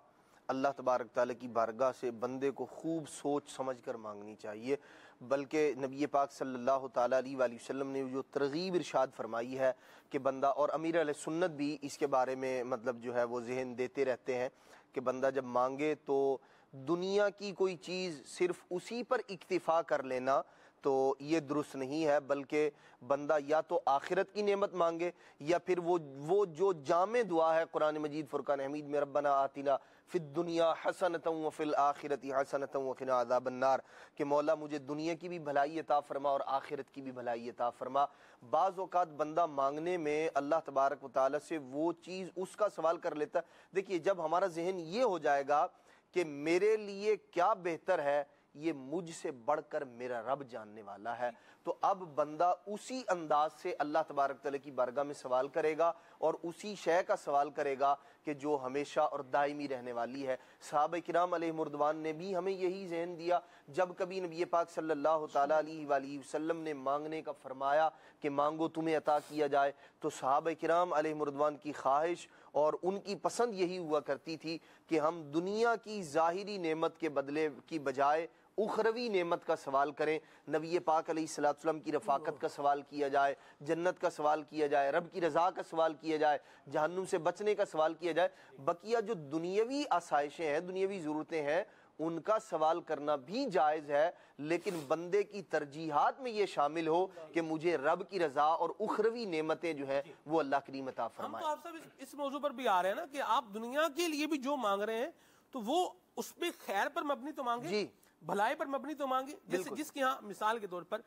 اللہ تبارک تعالیٰ کی بارگاہ سے بندے کو خوب سوچ سمجھ کر مانگنی چاہیے. بلکہ نبی پاک صلی اللہ تعالیٰ علیہ وآلہ وسلم نے جو ترغیب ارشاد فرمائی ہے کہ بندہ, اور امیر علیہ سنت بھی اس کے بارے میں مطلب جو ہے وہ ذہن دیتے رہتے ہیں کہ بندہ جب مانگے تو دنیا کی کوئی چیز صرف اسی پر اکتفا کر لینا تو یہ درست نہیں ہے, بلکہ بندہ یا تو آخرت کی نعمت مانگے, یا پھر وہ جو جامع دعا ہے قرآن مجید فرقان حمید میں ربنا آتنا فی الدنیا حسنۃ وفی الآخرۃ حسنۃ وقنا عذاب النار, کہ مولا مجھے دنیا کی بھی بھلائی عطا فرما اور آخرت کی بھی بھلائی عطا فرما. بعض اوقات بندہ مانگنے میں اللہ تبارک و تعالیٰ سے وہ چیز اس کا سوال کر لیتا ہے. دیکھیے جب ہمارا ذہن یہ ہو جائے گا کہ میرے لیے کیا بہتر ہے, یہ مجھ سے بڑھ کر میرا رب جاننے والا ہے, تو اب بندہ اسی انداز سے اللہ تبارک تعالیٰ کی بارگاہ میں سوال کرے گا اور اسی شے کا سوال کرے گا کہ جو ہمیشہ اور دائمی رہنے والی ہے. صحابہ کرام علیہ مردوان نے بھی ہمیں یہی ذہن دیا. جب کبھی نبی پاک صلی اللہ تعالیٰ علیہ وآلہ وسلم نے مانگنے کا فرمایا کہ مانگو تمہیں عطا کیا جائے, تو صحابہ کرام علیہ مردوان کی خواہش اور ان کی پسند یہی ہوا کرتی تھی کہ ہم دنیا کی ظاہری نعمت کے بدلے کی بجائے اخروی نعمت کا سوال کریں. نبی پاک علیہ السلام کی رفاقت کا سوال کیا جائے, جنت کا سوال کیا جائے, رب کی رضا کا سوال کیا جائے, جہنم سے بچنے کا سوال کیا جائے. بقیہ جو دنیاوی آسائشیں ہیں, دنیاوی ضرورتیں ہیں, ان کا سوال کرنا بھی جائز ہے, لیکن بندے کی ترجیحات میں یہ شامل ہو کہ مجھے رب کی رضا اور اخروی نعمتیں جو ہیں وہ اللہ کریم عطا فرمائے. ہم تو آپ صاحب اس موضوع پر بھی آ رہے ہیں نا کہ آپ دنیا کے لیے بھی جو مانگ رہے ہیں تو وہ اس پہ خیر پر مبنی تو مانگے, جی بھلائی پر مبنی تو مانگے. جیسے جس کے ہاں مثال کے طور پر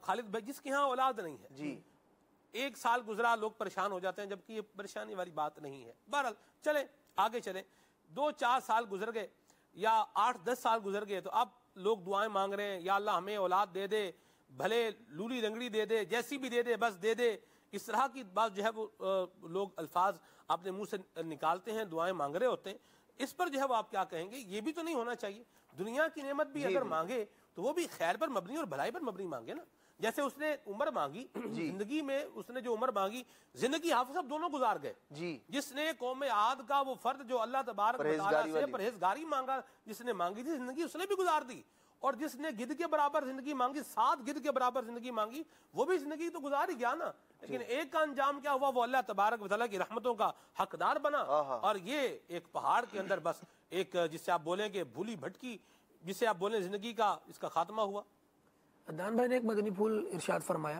خالد بھائی, جس کے ہاں اولاد نہیں ہے, جی 1 سال گزرا لوگ پریشان ہو جاتے ہیں, جبکہ یہ پریشانی والی بات نہیں ہے. بہرحال چلیں آگے چلیں, 2-4 سال گزر گئے یا 8-10 سال گزر گئے, تو اب لوگ دعائیں مانگ رہے ہیں, یا اللہ ہمیں اولاد دے دے, بھلے لولی رنگڑی دے دے, جیسی بھی دے دے بس دے دے. اس طرح کی بات جو ہے وہ لوگ الفاظ اپنے منہ سے نکالتے ہیں, دعائیں مانگ رہے ہوتے ہیں. اس پر جو ہے وہ آپ کیا کہیں گے؟ یہ بھی تو نہیں ہونا چاہیے. دنیا کی نعمت بھی اگر مانگے تو وہ بھی خیر پر مبنی اور بھلائی پر مبنی مانگے نا. جیسے اس نے عمر مانگی, زندگی میں اس نے جو عمر مانگی, زندگی حافظ صاحب دونوں گزار گئے. جس نے قوم عاد کا وہ فرد جو اللہ تبارک و تعالیٰ سے پرہیزگاری مانگا, جس نے مانگی تھی زندگی, اس نے بھی گزار دی. اور جس نے گدھ کے برابر زندگی مانگی, 7 گدھ کے برابر زندگی مانگی, وہ بھی زندگی تو گزار ہی گیا نا. لیکن ایک کا انجام کیا ہوا, وہ اللہ تبارک و تعالیٰ کی رحمتوں کا حقدار بنا, اور یہ ایک پہاڑ کے اندر بس ایک جس سے آپ بولیں کہ بھولی بھٹکی, جسے آپ بولیں زندگی کا اس کا خاتمہ ہوا. عدنان بھائی نے ایک مدنی پھول ارشاد فرمایا,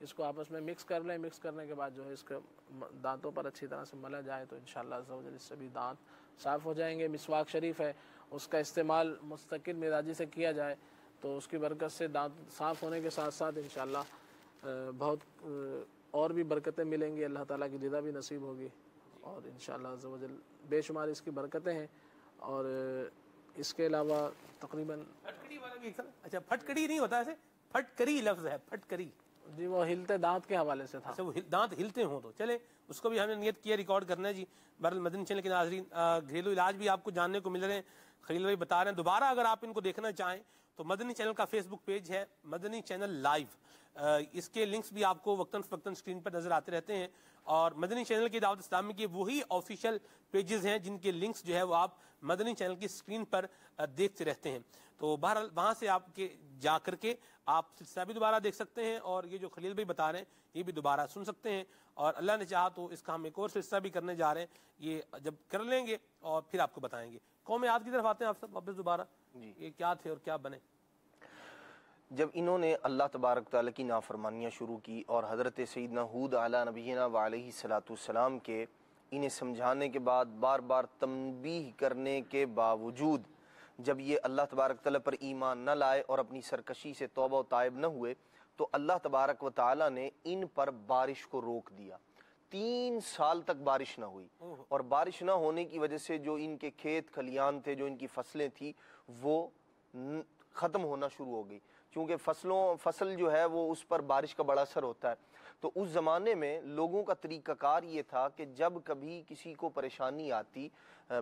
اس کو آپس میں مکس کر لیں. مکس کرنے کے بعد جو ہے اس کے دانتوں پر اچھی طرح سے ملا جائے تو انشاءاللہ عز و جل اس سے بھی دانت صاف ہو جائیں گے. مسواک شریف ہے اس کا استعمال مستقل مزاجی سے کیا جائے تو اس کی برکت سے دانت صاف ہونے کے ساتھ ساتھ انشاءاللہ بہت اور بھی برکتیں ملیں گی, اللہ تعالیٰ کی رضا بھی نصیب ہوگی اور انشاءاللہ عز و جل بے شمار اس کی برکتیں ہیں. اور اس کے علاوہ تقریباً پھٹکڑی والا بھی اچھا پھٹکڑی نہیں ہوتا ایسے, پھٹکری لفظ ہے, پھٹکری جی وہ ہلتے دانت کے حوالے سے تھا. اچھا وہ دانت ہلتے ہوں تو چلے اس کو بھی ہم نے نیت کیا ریکارڈ کرنا ہے جی. بہرحال مدنی چینل کے ناظرین گھریلو علاج بھی آپ کو جاننے کو مل رہے ہیں, خلیل بھائی بتا رہے ہیں. دوبارہ اگر آپ ان کو دیکھنا چاہیں تو مدنی چینل کا فیس بک پیج ہے مدنی چینل لائیو, اس کے لنکس بھی آپ کو وقتاً فوقتاً اسکرین پر نظر آتے رہتے ہیں. اور مدنی چینل کی دعوت اسلامی کے وہی آفیشیل پیجز ہیں جن کے لنکس جو ہے وہ آپ مدنی چینل کی اسکرین پر دیکھتے رہتے ہیں. تو بہرحال وہاں سے آپ کے جا کر کے آپ سلسلہ بھی دوبارہ دیکھ سکتے ہیں اور یہ جو خلیل بھائی بتا رہے ہیں یہ بھی دوبارہ سن سکتے ہیں. اور اللہ نے چاہا تو اس کا ہم ایک اور سلسلہ بھی کرنے جا رہے ہیں, یہ جب کر لیں گے اور پھر آپ کو بتائیں گے. قوم عاد کی طرف آتے ہیں آپ سب واپس دوبارہ, یہ کیا تھے اور کیا بنے؟ جب انہوں نے اللہ تبارک تعالیٰ کی نافرمانیاں شروع کی اور حضرت سیدنا ہود علیہ نبینا و علیہ الصلوۃ والسلام کے انہیں سمجھانے کے بعد بار بار تنبیہ کرنے کے باوجود جب یہ اللہ تبارک تعالیٰ پر ایمان نہ لائے اور اپنی سرکشی سے توبہ و تائب نہ ہوئے تو اللہ تبارک و تعالیٰ نے ان پر بارش کو روک دیا. 3 سال تک بارش نہ ہوئی اور بارش نہ ہونے کی وجہ سے جو ان کے کھیت کھلیان تھے, جو ان کی فصلیں تھیں, وہ ختم ہونا شروع ہو گئی. چونکہ فصل جو ہے وہ اس پر بارش کا بڑا اثر ہوتا ہے. تو اس زمانے میں لوگوں کا طریقہ کار یہ تھا کہ جب کبھی کسی کو پریشانی آتی,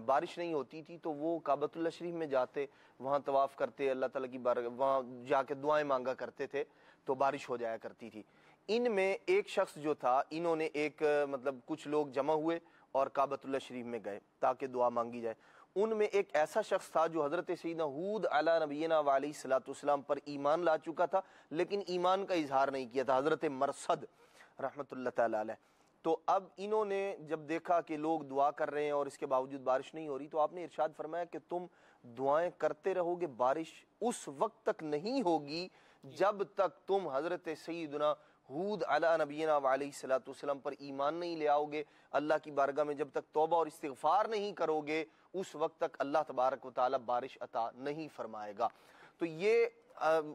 بارش نہیں ہوتی تھی, تو وہ کعبۃ اللہ شریف میں جاتے, وہاں طواف کرتے, اللہ تعالیٰ کی وہاں جا کے دعائیں مانگا کرتے تھے تو بارش ہو جایا کرتی تھی. ان میں ایک شخص جو تھا, انہوں نے کچھ لوگ جمع ہوئے اور کعبۃ اللہ شریف میں گئے تاکہ دعا مانگی جائے. ان میں ایک ایسا شخص تھا جو حضرت سیدنا ہود علیہ نبینا و علیہ الصلوۃ والسلام پر ایمان لا چکا تھا لیکن ایمان کا اظہار نہیں کیا تھا, حضرت مرصد رحمۃ اللہ تعالی علیہ. تو اب انہوں نے جب دیکھا کہ لوگ دعا کر رہے ہیں اور اس کے باوجود بارش نہیں ہو رہی تو آپ نے ارشاد فرمایا کہ تم دعائیں کرتے رہو گے, بارش اس وقت تک نہیں ہوگی جب تک تم حضرت سیدنا ہود علیہ نبینا و علیہ الصلوۃ والسلام پر ایمان نہیں لے آؤ گے, اللہ کی بارگاہ میں جب تک توبہ اور استغفار نہیں کرو گے اس وقت تک اللہ تبارک و تعالی بارش عطا نہیں فرمائے گا. تو یہ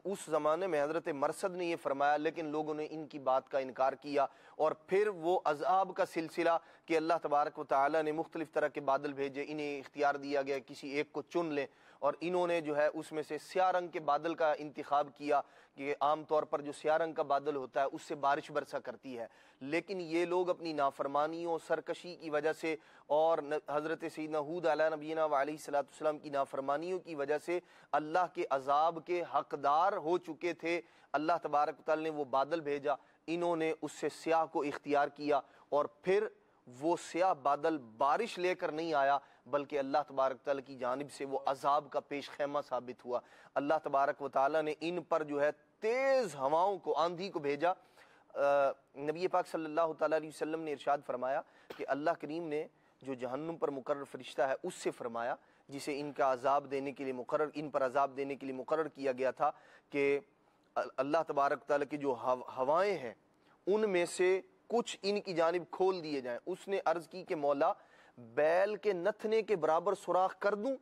اس زمانے میں حضرت مرصد نے یہ فرمایا, لیکن لوگوں نے ان کی بات کا انکار کیا اور پھر وہ عذاب کا سلسلہ کہ اللہ تبارک و تعالی نے مختلف طرح کے بادل بھیجے, انہیں اختیار دیا گیا کسی ایک کو چن لیں اور انہوں نے جو ہے اس میں سے سیاہ رنگ کے بادل کا انتخاب کیا کہ عام طور پر جو سیاہ رنگ کا بادل ہوتا ہے اس سے بارش برسا کرتی ہے. لیکن یہ لوگ اپنی نافرمانیوں, سرکشی کی وجہ سے اور حضرت سیدنا ہود علیہ نبینا و علیہ الصلوۃ والسلام کی نافرمانیوں کی وجہ سے اللہ کے عذاب کے حقدار ہو چکے تھے. اللہ تبارک و تعالی نے وہ بادل بھیجا, انہوں نے اس سے سیاہ کو اختیار کیا اور پھر وہ سیاہ بادل بارش لے کر نہیں آیا بلکہ اللہ تبارک تعالیٰ کی جانب سے وہ عذاب کا پیش خیمہ ثابت ہوا. اللہ تبارک و تعالیٰ نے ان پر جو ہے تیز ہواؤں کو, آندھی کو بھیجا. نبی پاک صلی اللہ تعالیٰ علیہ وسلم نے ارشاد فرمایا کہ اللہ کریم نے جو جہنم پر مقرر فرشتہ ہے اس سے فرمایا جسے ان کا عذاب دینے کے لیے مقرر, ان پر عذاب دینے کے لیے مقرر کیا گیا تھا کہ اللہ تبارک تعالیٰ کی جو ہوائیں ہیں ان میں سے کچھ ان کی جانب کھول دیے جائیں. اس نے عرض کی کہ مولا بیل کے نتھنے کے برابر سوراخ کر دوں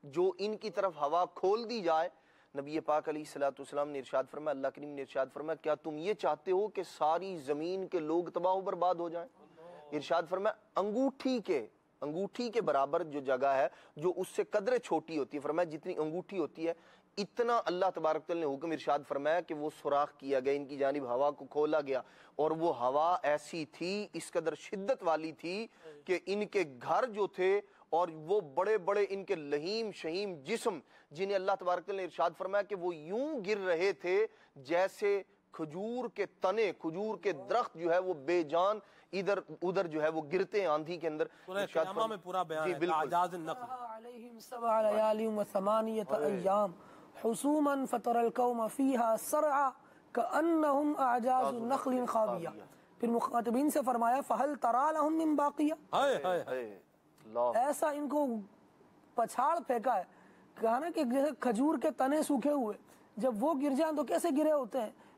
جو ان کی طرف ہوا کھول دی جائے. نبی پاک علیہ الصلوۃ والسلام نے ارشاد فرمایا, اللہ کریم نے ارشاد فرمایا کیا تم یہ چاہتے ہو کہ ساری زمین کے لوگ تباہ و برباد ہو جائیں؟ ارشاد فرمایا انگوٹھی کے برابر جو جگہ ہے جو اس سے قدرے چھوٹی ہوتی ہے, فرمایا جتنی انگوٹھی ہوتی ہے اتنا اللہ تبارک تعالی نے حکم ارشاد فرمایا کہ وہ سوراخ کیا گیا, ان کی جانب ہوا کو کھولا گیا اور وہ ہوا ایسی تھی, اس قدر شدت والی تھی کہ ان کے گھر جو تھے اور وہ بڑے بڑے ان کے لہیم شہیم جسم جنہیں اللہ تبارک تعالی نے ارشاد فرمایا کہ وہ یوں گر رہے تھے جیسے کھجور کے تنے, کھجور کے درخت جو ہے وہ بے جان ادھر ادھر جو ہے وہ گرتے ہیں آندھی کے اندر. قیامہ میں پورا بیان ہے اعجاز النقل. علیہم 7 لیال و 8 ایام حسوما فترى القوم فيها سرعا كأنهم اعجاز نخل خاویہ. پھر مخاطبین سے فرمایا فهل ترى لهم من باقیہ, ایسا ان کو پچھاڑ پھینکا ہے, کہا نا کہ کھجور کے تنے سوکھے ہوئے جب وہ گر جائیں تو کیسے گرے ہوتے ہیں,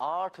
8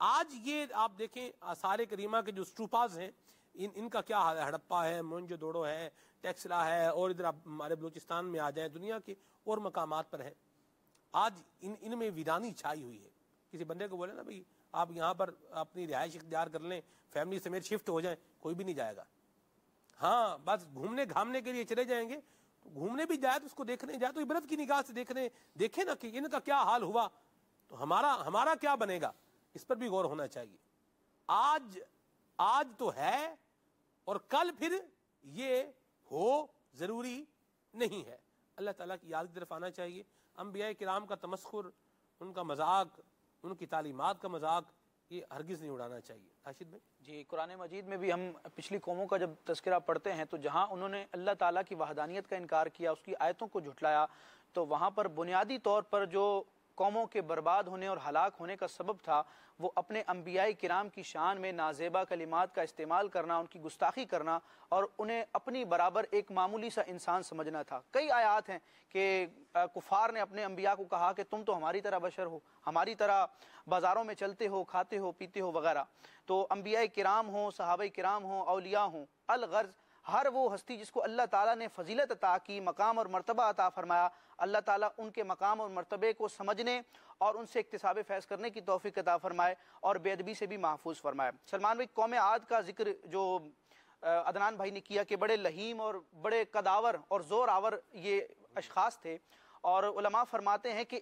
آج یہ آپ دیکھیں آثار کریمہ کے جو اسٹوپاز ہیں ان کا کیا حال ہے. ہڑپا ہے، موئنجو دوڑو ہے، ٹیکسلا ہے، اور ادھر آپ ہمارے بلوچستان میں آ جائیں، دنیا کے اور مقامات پر ہے. آج ان میں ویرانی چھائی ہوئی ہے. کسی بندے کو بولے نا بھئی آپ یہاں پر اپنی رہائش اختیار کر لیں، فیملی سمیت شفٹ ہو جائیں، کوئی بھی نہیں جائے گا. ہاں بس گھومنے گھامنے کے لیے چلے جائیں گے، تو گھومنے بھی جائے تو اس کو دیکھنے جائے تو عبرت کی نگاہ سے دیکھیں نا کہ ان کا کیا حال ہوا، تو ہمارا کیا بنے گا، اس پر بھی غور ہونا چاہیے. آج تو ہے اور کل پھر یہ ہو ضروری نہیں ہے. اللہ تعالیٰ کی یاد کی طرف آنا چاہیے. انبیاء کرام کا تمسخر، ان کا مذاق، ان کی تعلیمات کا مذاق یہ ہرگز نہیں اڑانا چاہیے. راشد بھائی جی، قرآن مجید میں بھی ہم پچھلی قوموں کا جب تذکرہ پڑھتے ہیں تو جہاں انہوں نے اللہ تعالیٰ کی وحدانیت کا انکار کیا، اس کی آیتوں کو جھٹلایا، تو وہاں پر بنیادی طور پر جو قوموں کے برباد ہونے اور ہلاک ہونے کا سبب تھا وہ اپنے انبیاء کرام کی شان میں نازیبا کلمات کا استعمال کرنا، ان کی گستاخی کرنا اور انہیں اپنی برابر ایک معمولی سا انسان سمجھنا تھا. کئی آیات ہیں کہ کفار نے اپنے انبیاء کو کہا کہ تم تو ہماری طرح بشر ہو، ہماری طرح بازاروں میں چلتے ہو، کھاتے ہو، پیتے ہو وغیرہ. تو انبیاء کرام ہوں، صحابہ کرام ہوں، اولیاء ہوں، الغرض ہر وہ ہستی جس کو اللہ تعالیٰ نے فضیلت عطا کی، مقام اور مرتبہ عطا فرمایا، اللہ تعالیٰ ان کے مقام اور مرتبے کو سمجھنے اور ان سے اکتساب فیض کرنے کی توفیق عطا فرمائے اور بے ادبی سے بھی محفوظ فرمائے. سلمان بھائی، قوم عاد کا ذکر جو عدنان بھائی نے کیا کہ بڑے لہیم اور بڑے قداور اور زور آور یہ اشخاص تھے، اور علماء فرماتے ہیں کہ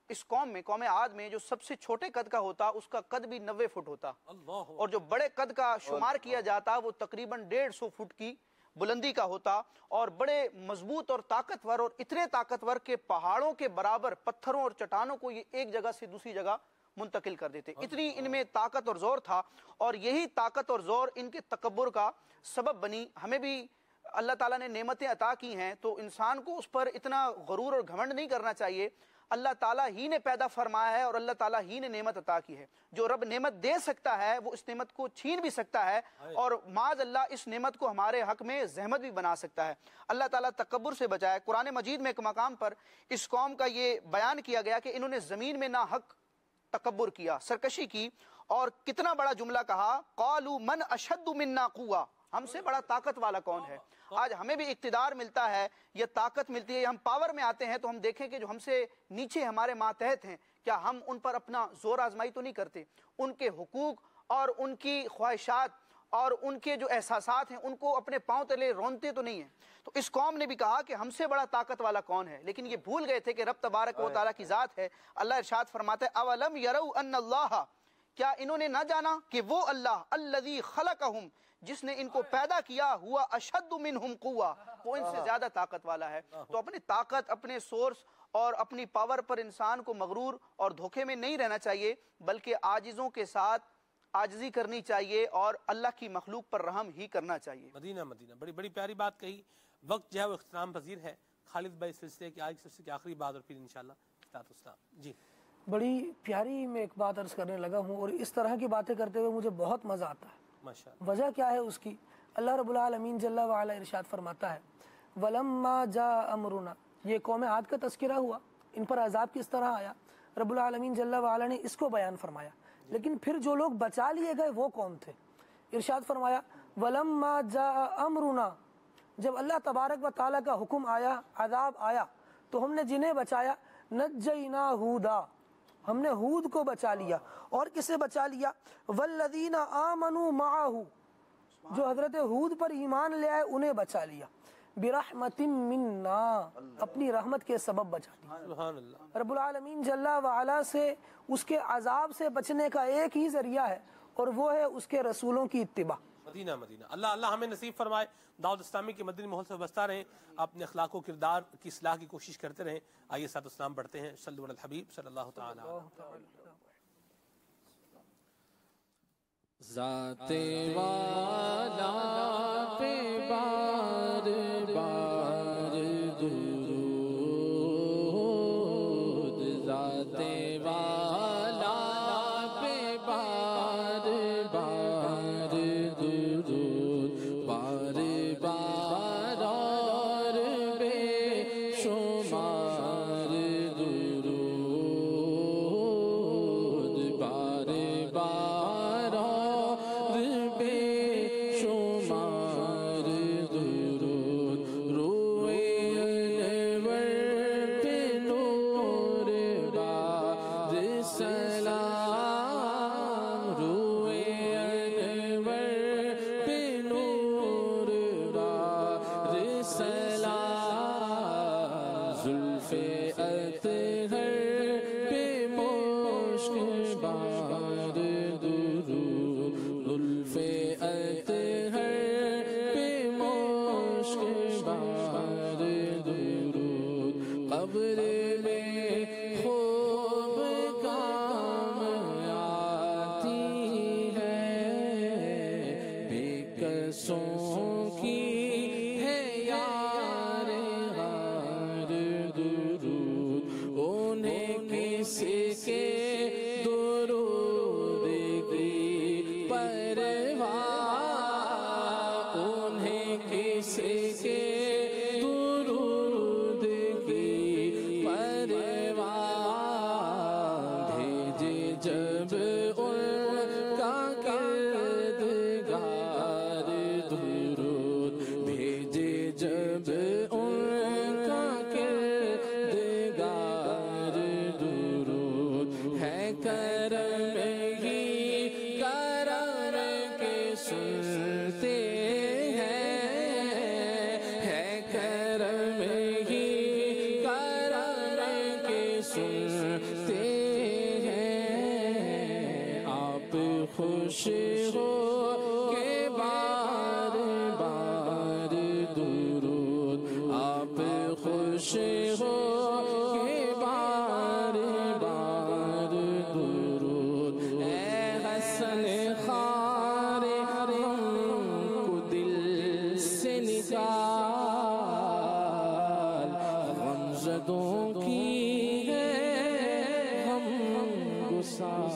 اس قوم میں، قوم عاد میں، جو سب سے چھوٹے قد کا ہوتا اس کا قد بھی 90 فٹ ہوتا، اور جو بڑے قد کا شمار کیا جاتا وہ تقریباً 150 فٹ کی بلندی کا ہوتا، اور بڑے مضبوط اور طاقتور، اور اتنے طاقتور کہ پہاڑوں کے برابر پتھروں اور چٹانوں کو یہ ایک جگہ سے دوسری جگہ منتقل کر دیتے. اتنی ان میں طاقت اور زور تھا، اور یہی طاقت اور زور ان کے تکبر کا سبب بنی. ہمیں بھی اللہ تعالیٰ نے نعمتیں عطا کی ہیں تو انسان کو اس پر اتنا غرور اور گھمنڈ نہیں کرنا چاہیے. اللہ تعالیٰ ہی نے پیدا فرمایا ہے اور اللہ تعالیٰ ہی نے نعمت عطا کی ہے. جو رب نعمت دے سکتا ہے وہ اس نعمت کو چھین بھی سکتا ہے، اور معاذ اللہ اس نعمت کو ہمارے حق میں زحمت بھی بنا سکتا ہے. اللہ تعالیٰ تکبر سے بچائے. قرآن مجید میں ایک مقام پر اس قوم کا یہ بیان کیا گیا کہ انہوں نے زمین میں ناحق تکبر کیا، سرکشی کی، اور کتنا بڑا جملہ کہا، قالوا من اشد منا قوة، ہم سے بڑا طاقت والا کون ہے. آج ہمیں بھی اقتدار ملتا ہے، یہ طاقت ملتی ہے، ہم پاور میں آتے ہیں تو ہم دیکھیں کہ جو ہم سے نیچے ہمارے ماتحت ہیں، کیا ہم ان پر اپنا زور آزمائی تو نہیں کرتے، ان کے حقوق اور ان کی خواہشات اور ان کے جو احساسات ہیں ان کو اپنے پاؤں تلے رونتے تو نہیں ہیں. تو اس قوم نے بھی کہا کہ ہم سے بڑا طاقت والا کون ہے، لیکن یہ بھول گئے تھے کہ رب تبارک و تعالیٰ کی ذات ہے. اللہ ارشاد فرماتا ہے اولم یروا ان اللہ، کیا انہوں نے نہ جانا کہ وہ اللہ الذی خلقہم، جس نے ان کو پیدا کیا، ہوا اشد منہم قوہ، وہ ان سے زیادہ طاقت والا ہے. تو اپنی طاقت، اپنے سورس اور اپنی پاور پر انسان کو مغرور اور دھوکے میں نہیں رہنا چاہیے، بلکہ عاجزوں کے ساتھ عاجزی کرنی چاہیے اور اللہ کی مخلوق پر رحم ہی کرنا چاہیے. مدینہ بڑی پیاری بات کہی. وقت جو ہے وہ اختتام پذیر ہے. خالد بھائی سلسلے کی آج سلسلے کی آخری بات اور پھر انشاءاللہ اختتام اسلام. جی بڑی پیاری میں ایک بات عرض کرنے لگا ہوں، اور اس طرح کی باتیں کرتے ہوئے مجھے بہت مزہ آتا ہے. وجہ کیا ہے اس کی؟ اللہ رب العالمین جل وعلا ارشاد فرماتا ہے وَلَمَّا جَاءَ أَمْرُنَا، یہ قوم عاد کا تذکرہ ہوا، ان پر عذاب کس طرح آیا، رب العالمین جل وعلا نے اس کو بیان فرمایا. لیکن پھر جو لوگ بچا لیے گئے وہ کون تھے؟ ارشاد فرمایا وَلَمَّا جَاءَ أَمْرُنَا، جب اللہ تبارک و تعالیٰ کا حکم آیا، عذاب آیا، تو ہم نے جنہیں بچایا، نَجَّيْنَا هُودًا، ہم نے ہود کو بچا لیا. اور کسے بچا لیا؟ والذین آمنوا معه، جو حضرت ہود پر ایمان لے آئے انہیں بچا لیا. برحمت منا، اپنی رحمت کے سبب بچا لیا. سبحان اللہ. رب العالمین جل وعلا سے اس کے عذاب سے بچنے کا ایک ہی ذریعہ ہے، اور وہ ہے اس کے رسولوں کی اتباع. مدینہ اللہ ہمیں نصیب فرمائے. دعوت اسلامی کے مدنی ماحول سے وابستہ رہیں، اپنے اخلاق و کردار کی اصلاح کی کوشش کرتے رہیں. آئیے ساتھ اسلام پڑھتے ہیں. صلو علی الحبیب صلی اللہ تعالی ذات والا پہ بار بار درود، ذات والا پہ بار بار درود، بار بار اور بے شمار درود، بار بار زلف اطہر پہ مشک بار درود زلف اطہر پہ مشک بار درود قبر میں خوب کام آتی ہے بے کسوں کی ہے یار غار درود انہیں کس کے درود کی پرواہ انہیں کس کے درود کی پرواہ بھیجے جب ان کا کردگار درود بھیجے جب ان کا کردگار درود ہے کرم ہی کرم کے سنتے ہیں ہے کرم ہی کرم کے سنتے ہیں آپ خوش ہو کے بار بار درود آپ خوش ہو کے بار بار درود اے حسن خار ہم کو دل سے نکال غمزدوں کی ہے ہم گسار